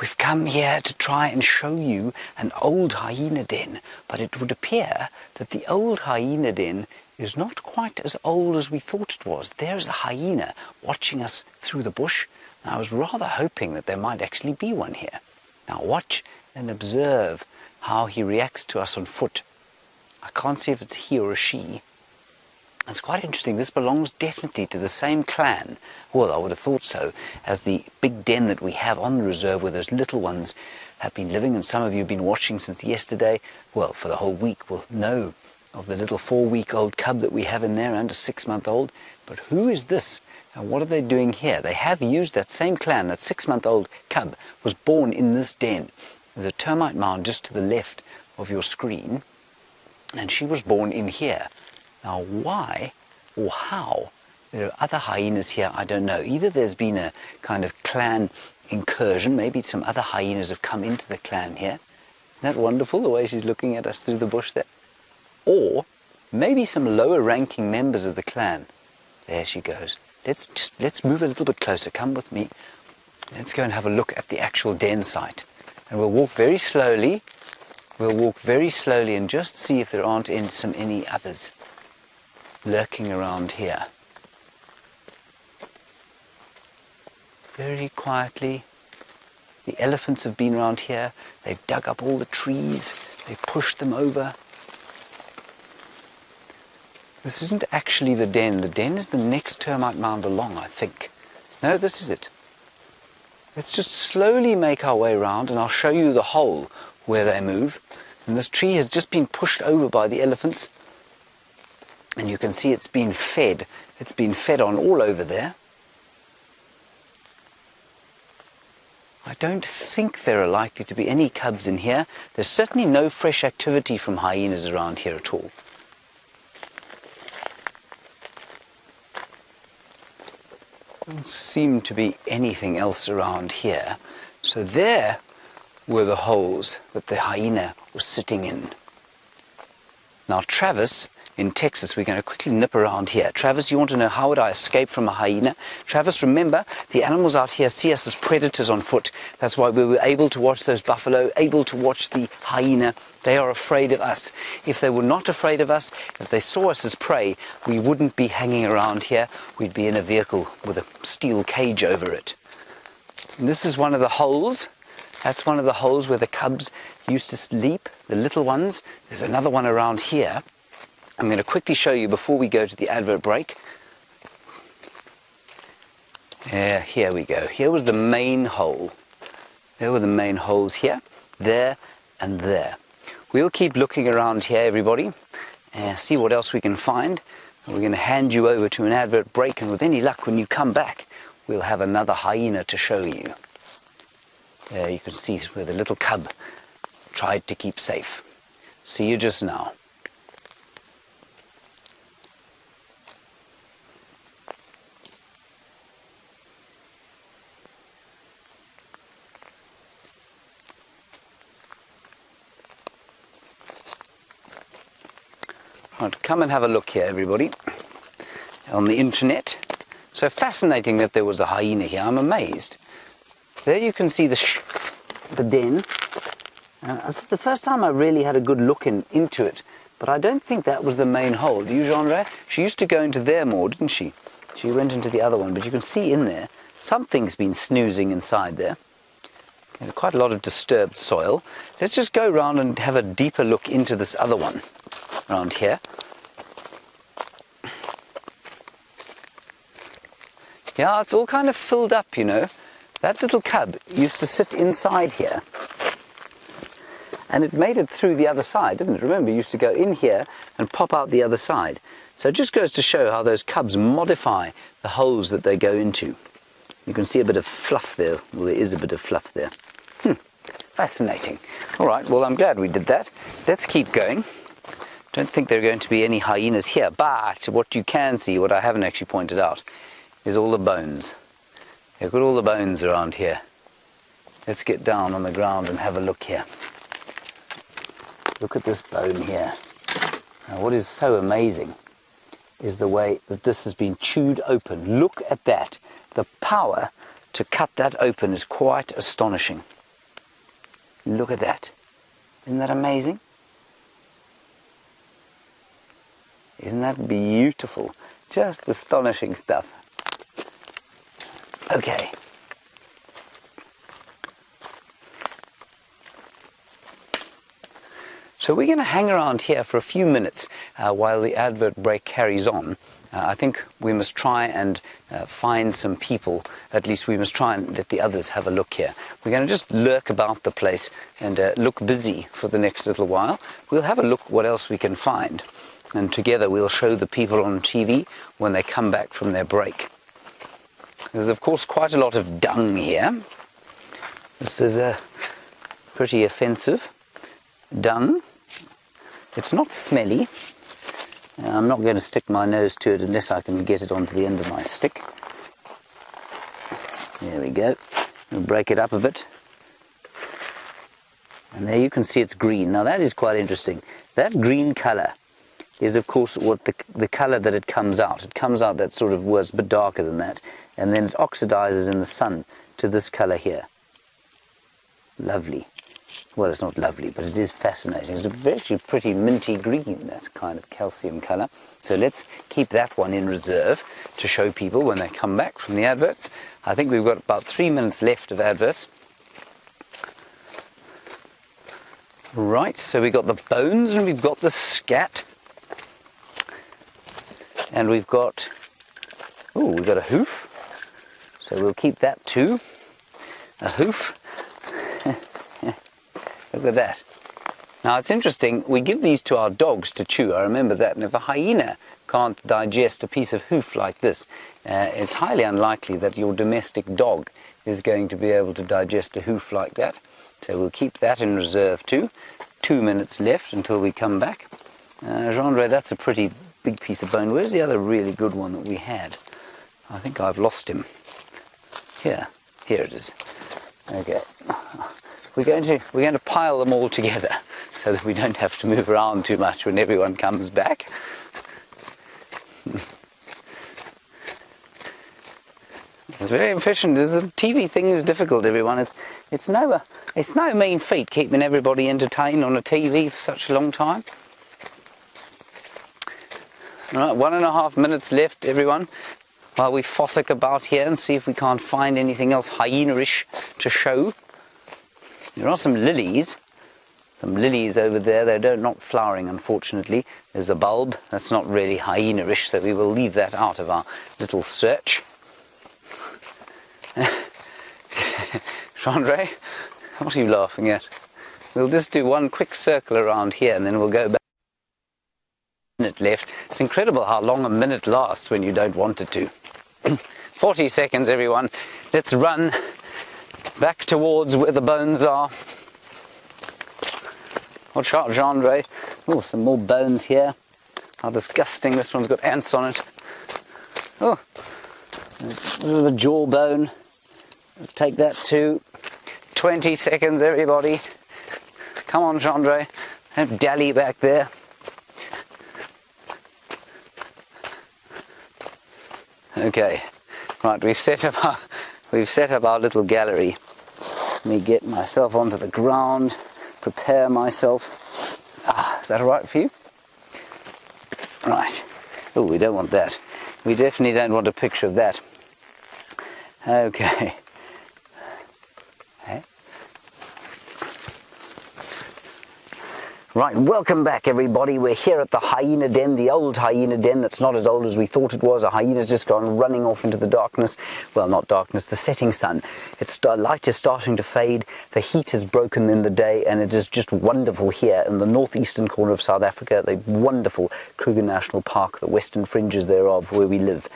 We've come here to try and show you an old hyena den, but it would appear that the old hyena den is not quite as old as we thought it was. There's a hyena watching us through the bush, and I was rather hoping that there might actually be one here. Now watch and observe how he reacts to us on foot. I can't see if it's he or a she. It's quite interesting. This belongs definitely to the same clan, well, I would have thought so, as the big den that we have on the reserve where those little ones have been living, and some of you have been watching since yesterday, well, for the whole week will know of the little 4-week-old cub that we have in there, and a 6-month-old. But who is this, and what are they doing here? They have used that same clan. That 6-month-old cub was born in this den. There's a termite mound just to the left of your screen, and she was born in here. Now why or how There are other hyenas here, I don't know. Either there's been a kind of clan incursion, maybe some other hyenas have come into the clan here. Isn't that wonderful, the way she's looking at us through the bush there? Or maybe some lower ranking members of the clan. There she goes. Let's move a little bit closer. Come with me. Let's go and have a look at the actual den site. And we'll walk very slowly. We'll walk very slowly and just see if there aren't any others lurking around here. Very quietly. The elephants have been around here. They've dug up all the trees. They've pushed them over. This isn't actually the den. The den is the next termite mound along, I think. No, this is it. Let's just slowly make our way around and I'll show you the hole where they move. And this tree has just been pushed over by the elephants. And you can see it's been fed. It's been fed on all over there. I don't think there are likely to be any cubs in here. There's certainly no fresh activity from hyenas around here at all. Doesn't seem to be anything else around here. So there were the holes that the hyena was sitting in. Now Travis, in Texas, we're going to quickly nip around here. Travis, you want to know how would I escape from a hyena? Travis, remember, the animals out here see us as predators on foot. That's why we were able to watch those buffalo, able to watch the hyena. They are afraid of us. If they were not afraid of us, if they saw us as prey, we wouldn't be hanging around here. We'd be in a vehicle with a steel cage over it. And this is one of the holes. That's one of the holes where the cubs used to sleep, the little ones. There's another one around here. I'm going to quickly show you before we go to the advert break. Here we go. Here was the main hole. There were the main holes here, there and there. We'll keep looking around here, everybody, and see what else we can find. And we're going to hand you over to an advert break, and with any luck, when you come back, we'll have another hyena to show you. There you can see where the little cub tried to keep safe. See you just now. Right, come and have a look here, everybody, on the internet. So fascinating that there was a hyena here. I'm amazed. There you can see the den. It's the first time I really had a good look into it, but I don't think that was the main hole. Do you, Jean-Ray? She used to go into there more, didn't she? She went into the other one, but you can see in there, something's been snoozing inside there. There's quite a lot of disturbed soil. Let's just go around and have a deeper look into this other one around here. Yeah, it's all kind of filled up, you know. That little cub used to sit inside here. And it made it through the other side, didn't it? Remember, it used to go in here and pop out the other side. So it just goes to show how those cubs modify the holes that they go into. You can see a bit of fluff there. Well, there is a bit of fluff there. Fascinating. All right, well, I'm glad we did that. Let's keep going. Don't think there are going to be any hyenas here, but what you can see, what I haven't actually pointed out, is all the bones. Look at all the bones around here. Let's get down on the ground and have a look here. Look at this bone here. Now, what is so amazing is the way that this has been chewed open. Look at that. The power to cut that open is quite astonishing. Look at that. Isn't that amazing? Isn't that beautiful? Just astonishing stuff. Okay. So we're going to hang around here for a few minutes while the advert break carries on. I think we must try and find some people. At least we must try and let the others have a look here. We're going to just lurk about the place and look busy for the next little while. We'll have a look what else we can find. And together we'll show the people on TV when they come back from their break. There's of course quite a lot of dung here. This is pretty offensive. Dung. It's not smelly. I'm not going to stick my nose to it unless I can get it onto the end of my stick. There we go. We'll break it up a bit. And there you can see it's green. Now that is quite interesting. That green colour is of course what the colour that it comes out. It comes out that sort of was a bit darker than that. And then it oxidizes in the sun to this colour here. Lovely. Well, it's not lovely, but it is fascinating. It's actually pretty minty green, that kind of calcium colour. So let's keep that one in reserve to show people when they come back from the adverts. I think we've got about 3 minutes left of adverts. Right, so we've got the bones and we've got the scat. And we've got, we've got a hoof. So we'll keep that too. A hoof. Look at that. Now it's interesting, we give these to our dogs to chew, I remember that, and if a hyena can't digest a piece of hoof like this, it's highly unlikely that your domestic dog is going to be able to digest a hoof like that. So we'll keep that in reserve too. 2 minutes left until we come back. Jean-Ray, that's a pretty big piece of bone. Where's the other really good one that we had? I think I've lost him. Here it is. Okay. We're going to pile them all together so that we don't have to move around too much when everyone comes back. It's very efficient. This TV thing is difficult, everyone. It's no mean feat keeping everybody entertained on a TV for such a long time. All right, 1.5 minutes left, everyone, while we fossick about here and see if we can't find anything else hyena-ish to show. There are some lilies over there. They're not flowering, unfortunately. There's a bulb. That's not really hyena-ish, so we will leave that out of our little search. Jean-Ray, what are you laughing at? We'll just do one quick circle around here and then we'll go back. A minute left. It's incredible how long a minute lasts when you don't want it to. 40 seconds, everyone. Let's run back towards where the bones are. Watch out, Jean-Ray. Oh, some more bones here. How disgusting. This one's got ants on it. Oh, a bit of a jawbone. Take that too. 20 seconds, everybody. Come on, Jean-Ray. Don't dally back there. Okay. Right, we've set up our little gallery. Let me get myself onto the ground, prepare myself. Is that all right for you? Right. Oh, we don't want that. We definitely don't want a picture of that. Okay. Right, welcome back everybody. We're here at the hyena den, the old hyena den that's not as old as we thought it was. A hyena's just gone running off into the darkness. Well, not darkness, the setting sun. Light is starting to fade, the heat has broken in the day, and it is just wonderful here in the northeastern corner of South Africa, the wonderful Kruger National Park, the western fringes thereof where we live.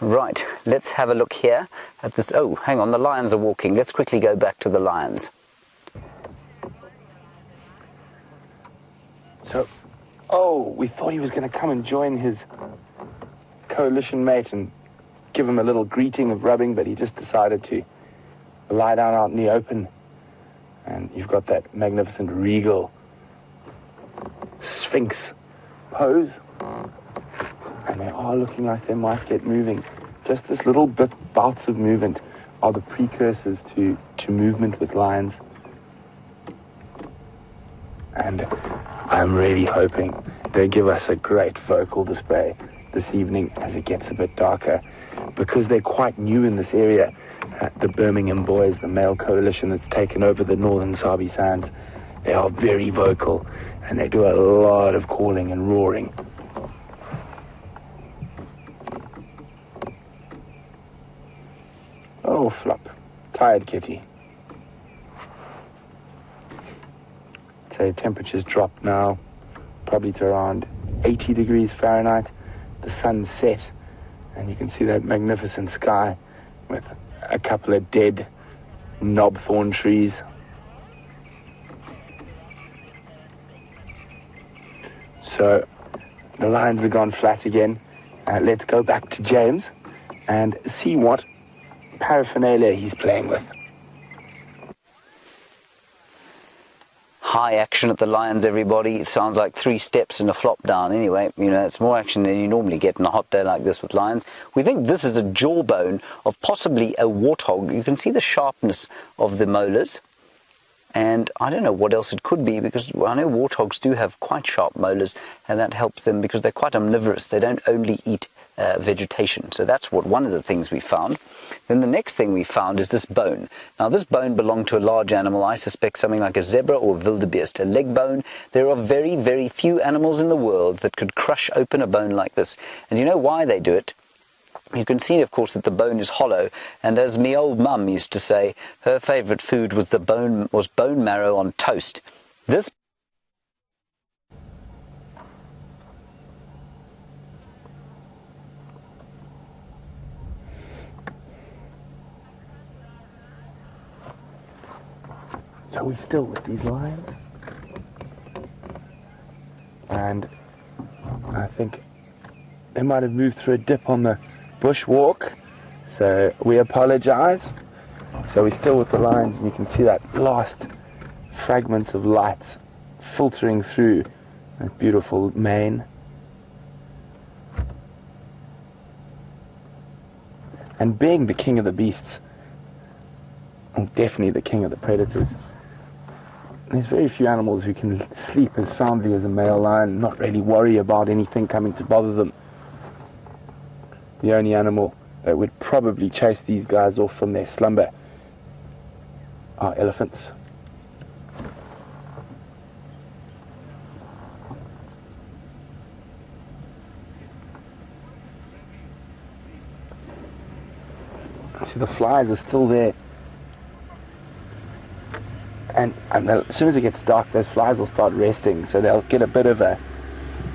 Right, let's have a look here at this. Oh, hang on, the lions are walking. Let's quickly go back to the lions. So, we thought he was going to come and join his coalition mate and give him a little greeting of rubbing, but he just decided to lie down out in the open. And you've got that magnificent regal sphinx pose. And they are looking like they might get moving. Just this little bouts of movement are the precursors to movement with lions. And I'm really hoping they give us a great vocal display this evening as it gets a bit darker, because they're quite new in this area. The Birmingham Boys, the male coalition that's taken over the northern Sabi Sands, they are very vocal and they do a lot of calling and roaring. Oh, flop. Tired kitty. Say temperatures drop now, probably to around 80 degrees Fahrenheit. The sun's set, and you can see that magnificent sky with a couple of dead knobthorn trees. So The lions have gone flat again. Let's go back to James and see what paraphernalia he's playing with. High action at the lions, everybody. It sounds like 3 steps and a flop down. Anyway, you know, it's more action than you normally get in a hot day like this with lions. We think this is a jawbone of possibly a warthog. You can see the sharpness of the molars. And I don't know what else it could be, because I know warthogs do have quite sharp molars, and that helps them because they're quite omnivorous. They don't only eat vegetation. So that's one of the things we found. Then the next thing we found is this bone. Now this bone belonged to a large animal, I suspect something like a zebra or wildebeest, a leg bone. There are very, very few animals in the world that could crush open a bone like this. And you know why they do it? You can see, of course, that the bone is hollow, and as me old mum used to say, her favourite food was bone marrow on toast. This So we're still with these lions, and I think they might have moved through a dip on the bushwalk, so we apologize. So we're still with the lions, and you can see that last fragments of light filtering through that beautiful mane. And being the king of the beasts, and definitely the king of the predators, there's very few animals who can sleep as soundly as a male lion, not really worry about anything coming to bother them. The only animal that would probably chase these guys off from their slumber are elephants. See, the flies are still there. And as soon as it gets dark, those flies will start resting, so they'll get a bit of a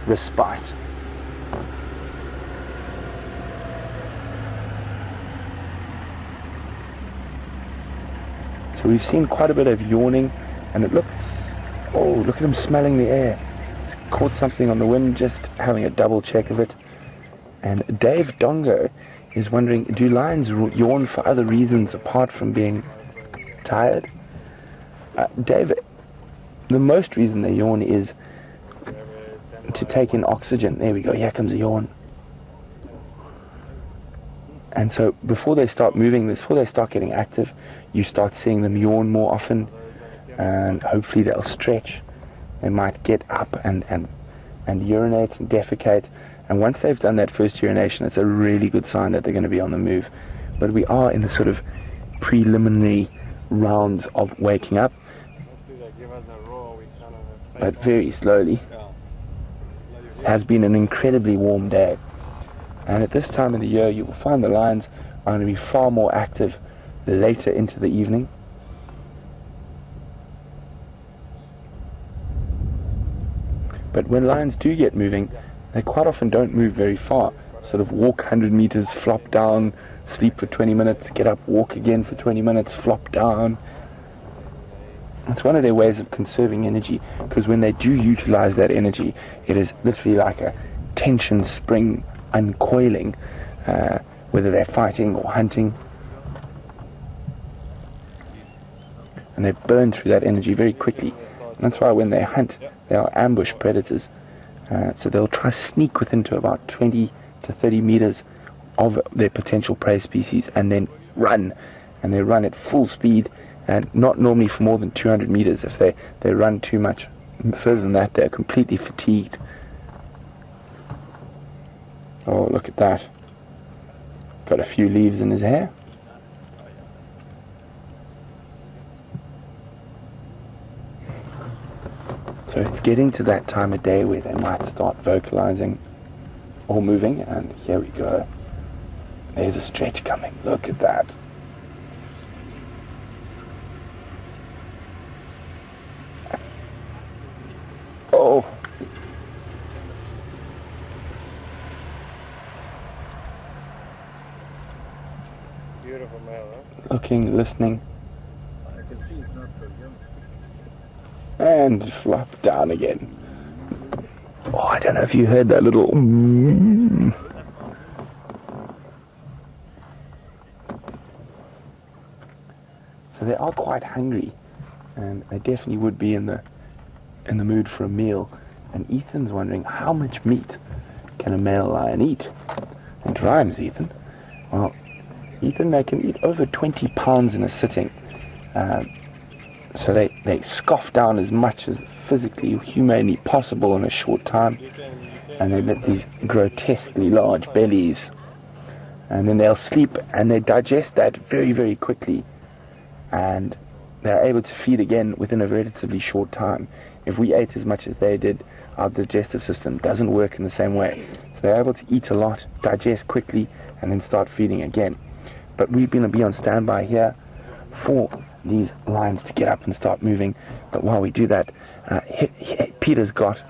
respite. So we've seen quite a bit of yawning, and it looks, oh, look at him smelling the air. He's caught something on the wind, just having a double check of it. And Dave Dongo is wondering, do lions yawn for other reasons apart from being tired? Dave, the most reason they yawn is to take in oxygen. There we go, here comes a yawn. And so before they start moving, before they start getting active, you start seeing them yawn more often, and hopefully they'll stretch. They might get up and urinate and defecate. And once they've done that first urination, it's a really good sign that they're going to be on the move. But we are in the sort of preliminary rounds of waking up, but very slowly. It has been an incredibly warm day, and at this time of the year you will find the lions are going to be far more active later into the evening. But when lions do get moving, they quite often don't move very far. Sort of walk 100 meters, flop down, sleep for 20 minutes, get up, walk again for 20 minutes, flop down. It's one of their ways of conserving energy, because when they do utilize that energy, it is literally like a tension spring uncoiling, whether they're fighting or hunting. And they burn through that energy very quickly. And that's why when they hunt, they are ambush predators. So they'll try to sneak within to about 20 to 30 meters of their potential prey species and then run. And they run at full speed, and not normally for more than 200 meters. If they run too much further than that, they're completely fatigued. Oh, look at that. Got a few leaves in his hair. So it's getting to that time of day where they might start vocalizing or moving, and here we go. There's a stretch coming. Look at that. Oh. Beautiful male, huh? Looking, listening. I can see it's not so young. And flop down again. Oh, I don't know if you heard that little... So they are quite hungry, and they definitely would be in the mood for a meal. And Ethan's wondering, how much meat can a male lion eat? It rhymes, Ethan. Well, Ethan, they can eat over 20 pounds in a sitting. So they scoff down as much as physically, humanely possible in a short time. And they let these grotesquely large bellies. And then they'll sleep and they digest that very, very quickly. And they're able to feed again within a relatively short time. If we ate as much as they did, our digestive system doesn't work in the same way. So they're able to eat a lot, digest quickly, and then start feeding again. But we're going to be on standby here for these lions to get up and start moving. But while we do that, Peter's got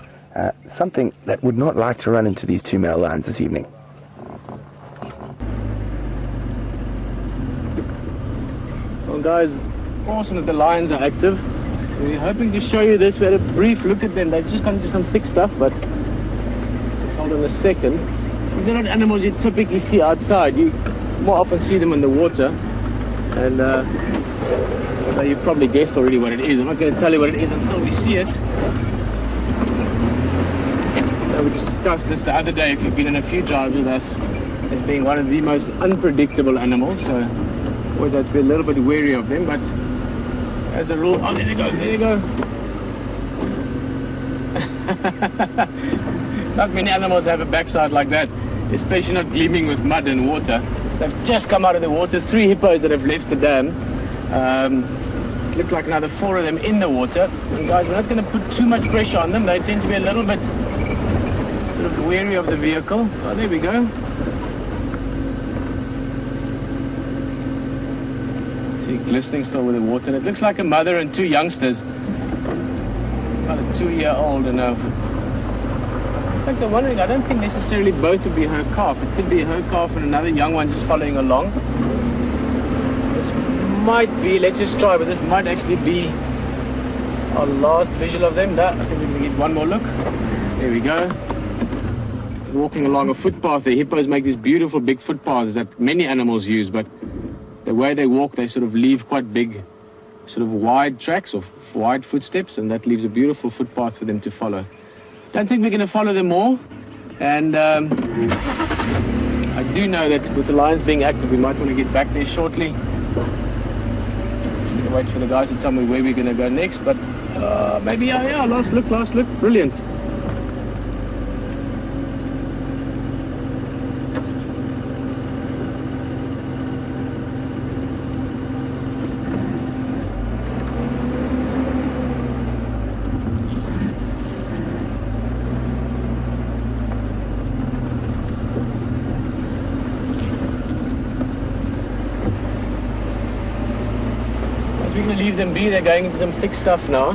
something that would not like to run into these two male lions this evening. Well guys, awesome that the lions are active. We're hoping to show you this. We had a brief look at them. They've just gone into some thick stuff, but let's hold on a second. These are not animals you typically see outside. You more often see them in the water. And although you've probably guessed already what it is, I'm not going to tell you what it is until we see it. We discussed this the other day, if you've been in a few drives with us, as being one of the most unpredictable animals, so always have to be a little bit wary of them. But as a rule, oh, there they go, there they go. Not many animals have a backside like that, especially not gleaming with mud and water. They've just come out of the water. 3 hippos that have left the dam. Look like another 4 of them in the water. And guys, we're not going to put too much pressure on them. They tend to be a little bit sort of wary of the vehicle. Oh, there we go. See, glistening still with the water. And it looks like a mother and 2 youngsters. About a 2-year-old and a... In fact, I'm wondering, I don't think necessarily both would be her calf. It could be her calf and another young one just following along. This might be, let's just try, but this might actually be our last visual of them. I think we can get one more look. There we go. Walking along a footpath. The hippos make these beautiful big footpaths that many animals use, but the way they walk, they sort of leave quite big, sort of wide tracks or wide footsteps, and that leaves a beautiful footpath for them to follow. Don't think we're going to follow them all, and I do know that with the lions being active, we might want to get back there shortly. Just going to wait for the guys to tell me where we're going to go next, but maybe, yeah, last look, brilliant. We're going to leave them be. They're going into some thick stuff now.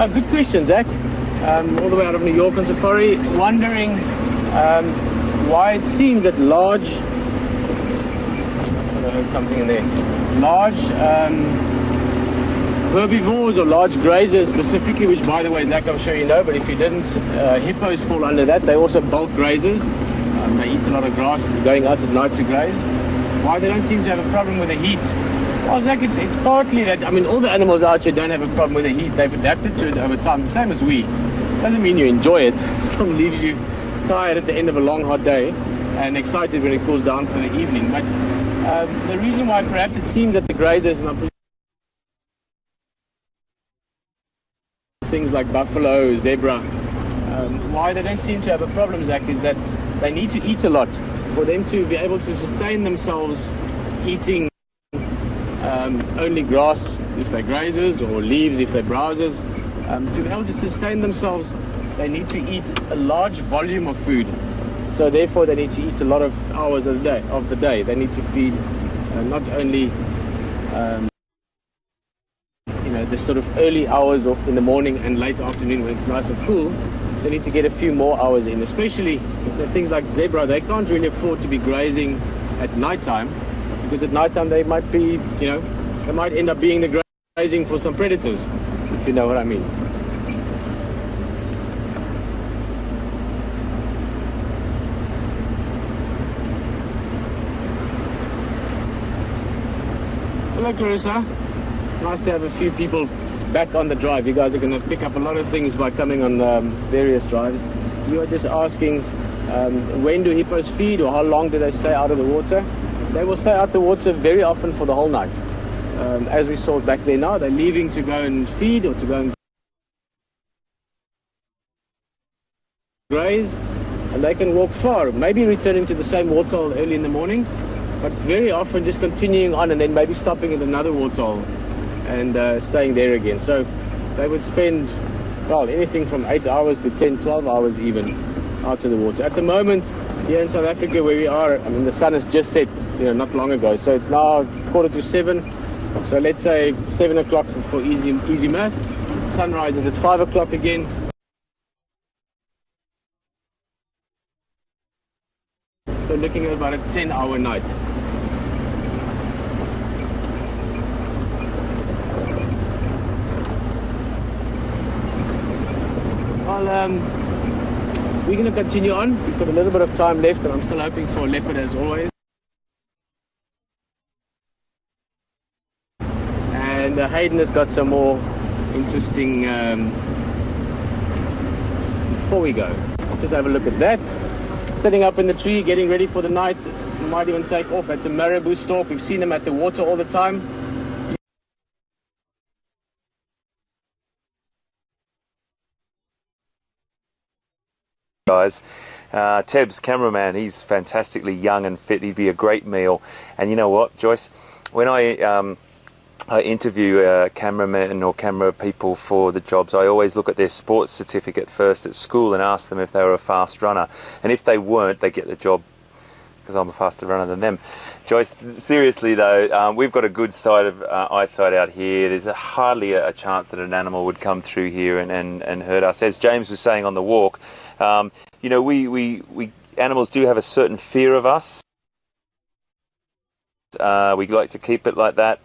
Good question, Zach. All the way out of New York on safari, wondering why it seems that large... I thought I heard something in there. Large herbivores or large grazers specifically, which by the way, Zach, I'm sure you know, but if you didn't, hippos fall under that. They also bulk grazers. They eat a lot of grass going out at night to graze. Why they don't seem to have a problem with the heat? Well, Zach, it's partly that, I mean, all the animals out here don't have a problem with the heat. They've adapted to it over time, the same as we. Doesn't mean you enjoy it. It still leaves you tired at the end of a long, hot day and excited when it cools down for the evening. But the reason why perhaps it seems that the grazers, and things like buffalo, zebra, why they don't seem to have a problem, Zach, is that they need to eat a lot for them to be able to sustain themselves eating only grass if they're grazers or leaves if they're browsers. To be able to sustain themselves, they need to eat a large volume of food. So therefore they need to eat a lot of hours of the day. They need to feed not only the sort of early hours in the morning and late afternoon when it's nice and cool. They need to get a few more hours in, especially things like zebra. They can't really afford to be grazing at nighttime, because at nighttime they might be, they might end up being the grazing for some predators, if you know what I mean. Hello, Clarissa. Nice to have a few people back on the drive. You guys are going to pick up a lot of things by coming on various drives. You are just asking when do hippos feed, or how long do they stay out of the water? They will stay out the water very often for the whole night. As we saw back there now, they're leaving to go and feed or to go and graze, and they can walk far, maybe returning to the same waterhole early in the morning, but very often just continuing on and then maybe stopping at another waterhole and staying there again. So they would spend, well, anything from 8 hours to 10, 12 hours even out of the water. At the moment, here in South Africa where we are, I mean, the sun has just set, not long ago. So it's now 7:15. So let's say 7 o'clock for easy math. Sunrise is at 5 o'clock again. So looking at about a 10-hour night. Well, we're going to continue on. We've got a little bit of time left, and I'm still hoping for a leopard as always. And Hayden has got some more interesting... before we go, just have a look at that. Sitting up in the tree, getting ready for the night. We might even take off. That's a marabou stork. We've seen them at the water all the time. Guys, Teb's cameraman, he's fantastically young and fit. He'd be a great meal. And you know what, Joyce, when I interview cameramen or camera people for the jobs, I always look at their sports certificate first at school and ask them if they were a fast runner, and if they weren't, they get the job because I'm a faster runner than them. Joyce, seriously though, we've got a good side of eyesight out here. There's hardly a chance that an animal would come through here and hurt us. As James was saying on the walk, we animals do have a certain fear of us. We like to keep it like that.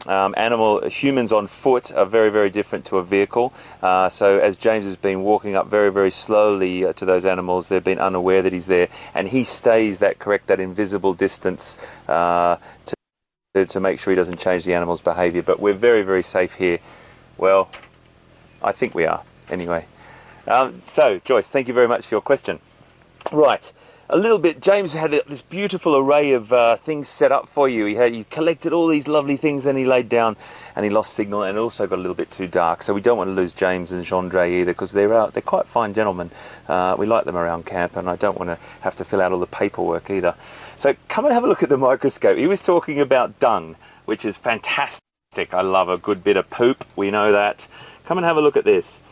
Humans on foot are very, very different to a vehicle. So as James has been walking up very, very slowly to those animals, they've been unaware that he's there, and he stays that invisible distance to make sure he doesn't change the animal's behaviour. But we're very, very safe here. Well, I think we are, anyway. So, Joyce, thank you very much for your question. Right. A little bit, James had this beautiful array of things set up for you. He collected all these lovely things, and he laid down and he lost signal, and it also got a little bit too dark. So we don't want to lose James and Gendre either, because they're quite fine gentlemen. We like them around camp, and I don't want to have to fill out all the paperwork either. So come and have a look at the microscope. He was talking about dung, which is fantastic. I love a good bit of poop, we know that. Come and have a look at this.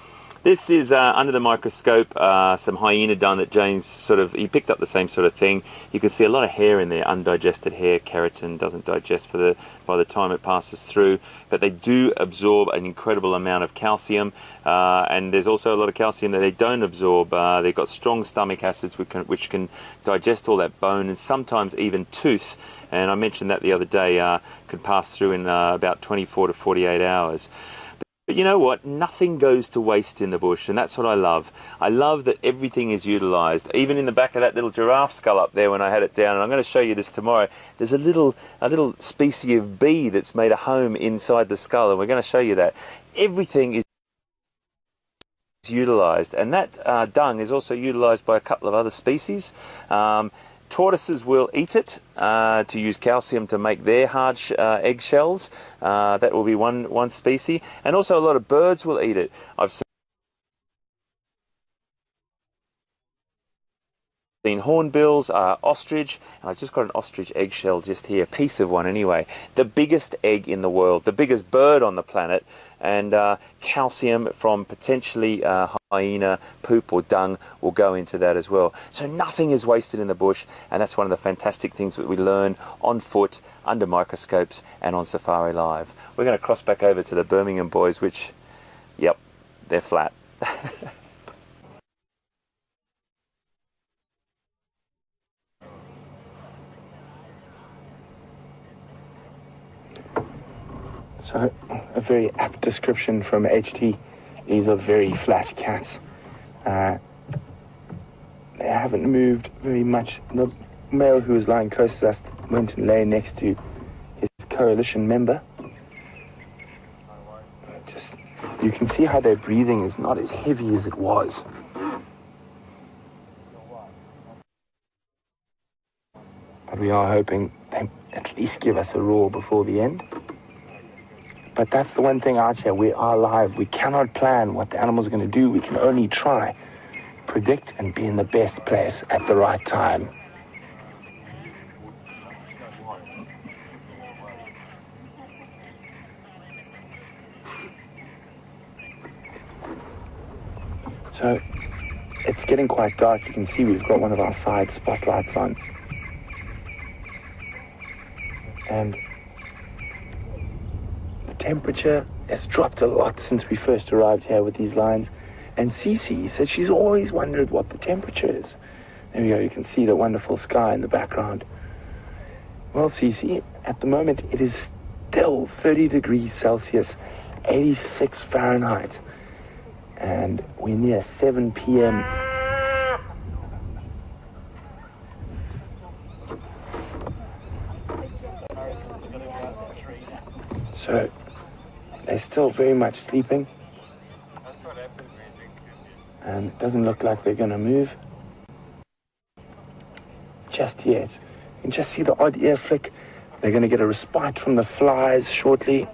This is under the microscope, some hyena dung that James he picked up the same sort of thing. You can see a lot of hair in there, undigested hair. Keratin doesn't digest by the time it passes through, but they do absorb an incredible amount of calcium, and there's also a lot of calcium that they don't absorb. They've got strong stomach acids which can digest all that bone, and sometimes even tooth, and I mentioned that the other day, can pass through in about 24 to 48 hours. But you know what? Nothing goes to waste in the bush, and that's what I love. I love that everything is utilised. Even in the back of that little giraffe skull up there when I had it down, and I'm going to show you this tomorrow, there's a little species of bee that's made a home inside the skull, and we're going to show you that. Everything is utilised, and that dung is also utilised by a couple of other species. Tortoises will eat it to use calcium to make their hard eggshells. That will be one species, and also a lot of birds will eat it. I've seen hornbills, ostrich, and I've just got an ostrich eggshell just here, a piece of one anyway. The biggest egg in the world, the biggest bird on the planet, and calcium from potentially hyena poop or dung will go into that as well. So nothing is wasted in the bush, and that's one of the fantastic things that we learn on foot, under microscopes, and on Safari Live. We're going to cross back over to the Birmingham boys, which, yep, they're flat. So, a very apt description from HT. These are very flat cats. They haven't moved very much. The male who was lying close to us went and lay next to his coalition member. you can see how their breathing is not as heavy as it was. But we are hoping they at least give us a roar before the end. But that's the one thing out here, we are live. We cannot plan what the animals are going to do. We can only try, predict, and be in the best place at the right time. So it's getting quite dark. You can see we've got one of our side spotlights on. And the temperature has dropped a lot since we first arrived here with these lions. And Cece said she's always wondered what the temperature is. There we go, you can see the wonderful sky in the background. Well, Cece, at the moment it is still 30 degrees Celsius, 86 Fahrenheit. And we're near 7 p.m. So they're still very much sleeping. And it doesn't look like they're going to move just yet. You can just see the odd ear flick. They're going to get a respite from the flies shortly.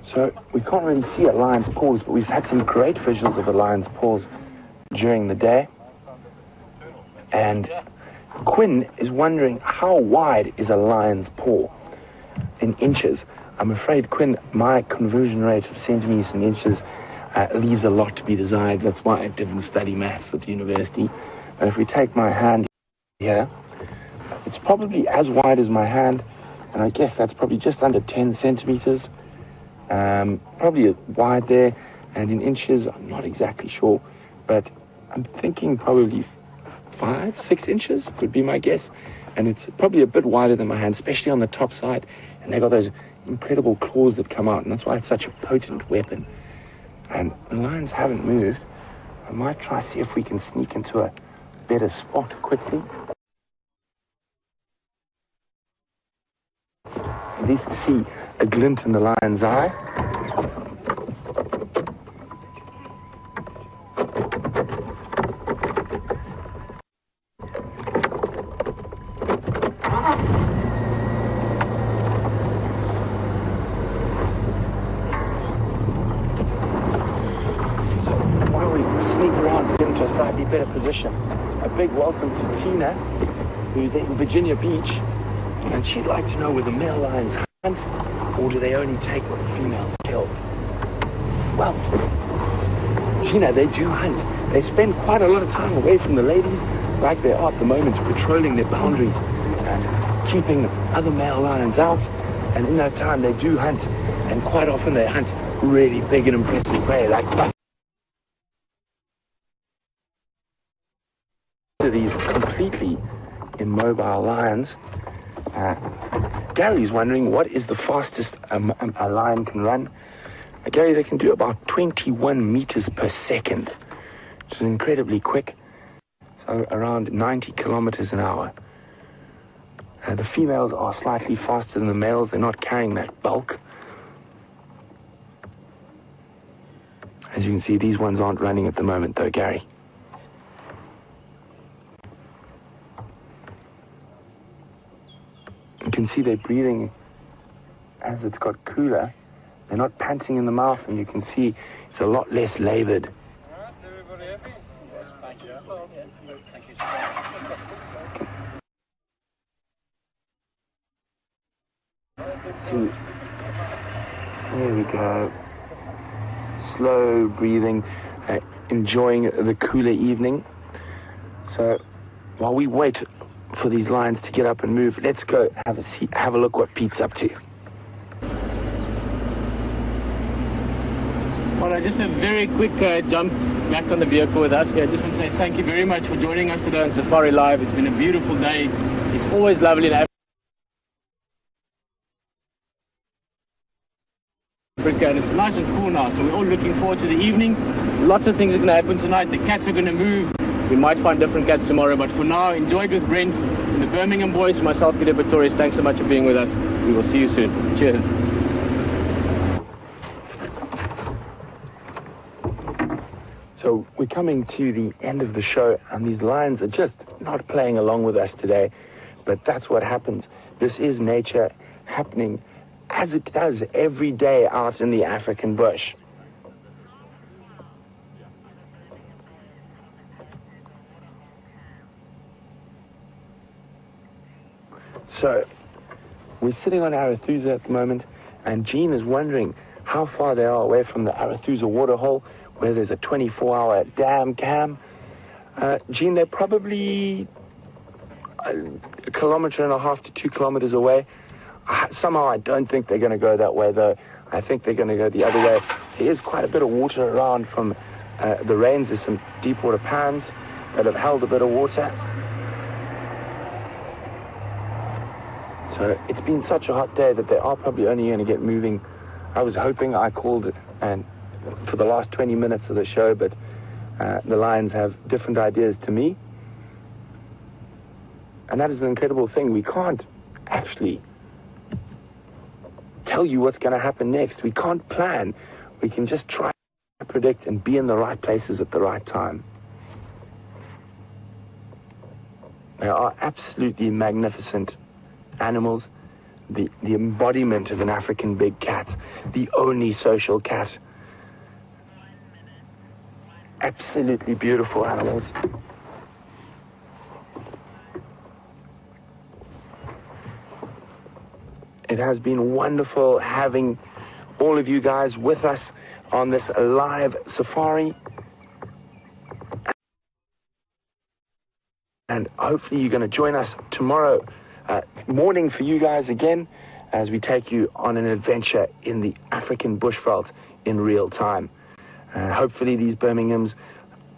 So we can't really see a lion's paws, but we've had some great visuals of a lion's paws during the day. And Quinn is wondering, how wide is a lion's paw in inches? I'm afraid, Quinn, my conversion rate of centimeters and inches leaves a lot to be desired. That's why I didn't study maths at university. But if we take my hand here, it's probably as wide as my hand, and I guess that's probably just under 10 centimeters. Probably wide there, and in inches, I'm not exactly sure, but I'm thinking probably 5-6 inches would be my guess. And it's probably a bit wider than my hand, especially on the top side. And they've got those incredible claws that come out, and that's why it's such a potent weapon. And the lions haven't moved. I might try see if we can sneak into a better spot quickly. At least see a glint in the lion's eye. So while we sneak around to get into a slightly better position, a big welcome to Tina, who's in Virginia Beach, and she'd like to know where the male lions hunt, or do they only take what the females kill? Well, Tina, they do hunt. They spend quite a lot of time away from the ladies, like they are at the moment, patrolling their boundaries and keeping other male lions out. And in that time, they do hunt, and quite often they hunt really big and impressive prey, like buffalo. These completely immobile lions. Gary's wondering what is the fastest a lion can run. Gary, they can do about 21 meters per second, which is incredibly quick. So around 90 kilometers an hour. The females are slightly faster than the males. They're not carrying that bulk. As you can see, these ones aren't running at the moment though, Gary. You can see they're breathing as it's got cooler. They're not panting in the mouth, and you can see it's a lot less labored. All right, everybody happy? Yes, thank you. Thank you. See, there we go. Slow breathing, enjoying the cooler evening. So while we wait for these lions to get up and move, let's go have a look what Pete's up to. Well, just a very quick jump back on the vehicle with us here. I just want to say thank you very much for joining us today on Safari Live. It's been a beautiful day. It's always lovely to have Africa, and it's nice and cool now, so we're all looking forward to the evening. Lots of things are going to happen tonight. The cats are going to move. We might find different cats tomorrow, but for now, enjoy it with Brent and the Birmingham boys. For myself, Peter Pretorius, thanks so much for being with us. We will see you soon. Cheers. So we're coming to the end of the show, and these lions are just not playing along with us today, but that's what happens. This is nature happening as it does every day out in the African bush. So we're sitting on Arathusa at the moment, and Jean is wondering how far they are away from the Arathusa waterhole, where there's a 24-hour dam cam. Jean, they're probably a 1.5 kilometers to 2 kilometers away. Somehow I don't think they're going to go that way, though. I think they're going to go the other way. There is quite a bit of water around from the rains. There's some deep water pans that have held a bit of water. So it's been such a hot day that they are probably only going to get moving. I was hoping, I called and for the last 20 minutes of the show, but the lions have different ideas to me. And that is an incredible thing. We can't actually tell you what's going to happen next. We can't plan. We can just try to predict and be in the right places at the right time. They are absolutely magnificent animals, the embodiment of an African big cat, the only social cat. Absolutely beautiful animals. It has been wonderful having all of you guys with us on this live safari. And hopefully you're going to join us tomorrow morning for you guys again as we take you on an adventure in the African bushveld in real time. Hopefully these Birminghams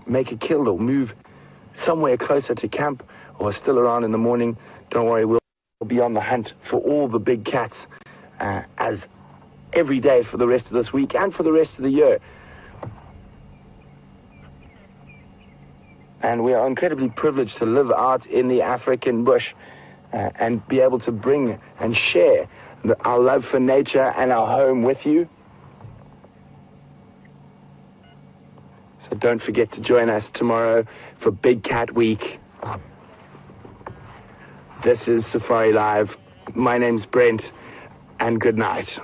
make a kill or move somewhere closer to camp or still around in the morning. Don't worry, we'll be on the hunt for all the big cats as every day for the rest of this week and for the rest of the year. And we are incredibly privileged to live out in the African bush and be able to bring and share our love for nature and our home with you. So don't forget to join us tomorrow for Big Cat Week. This is Safari Live. My name's Brent, and good night.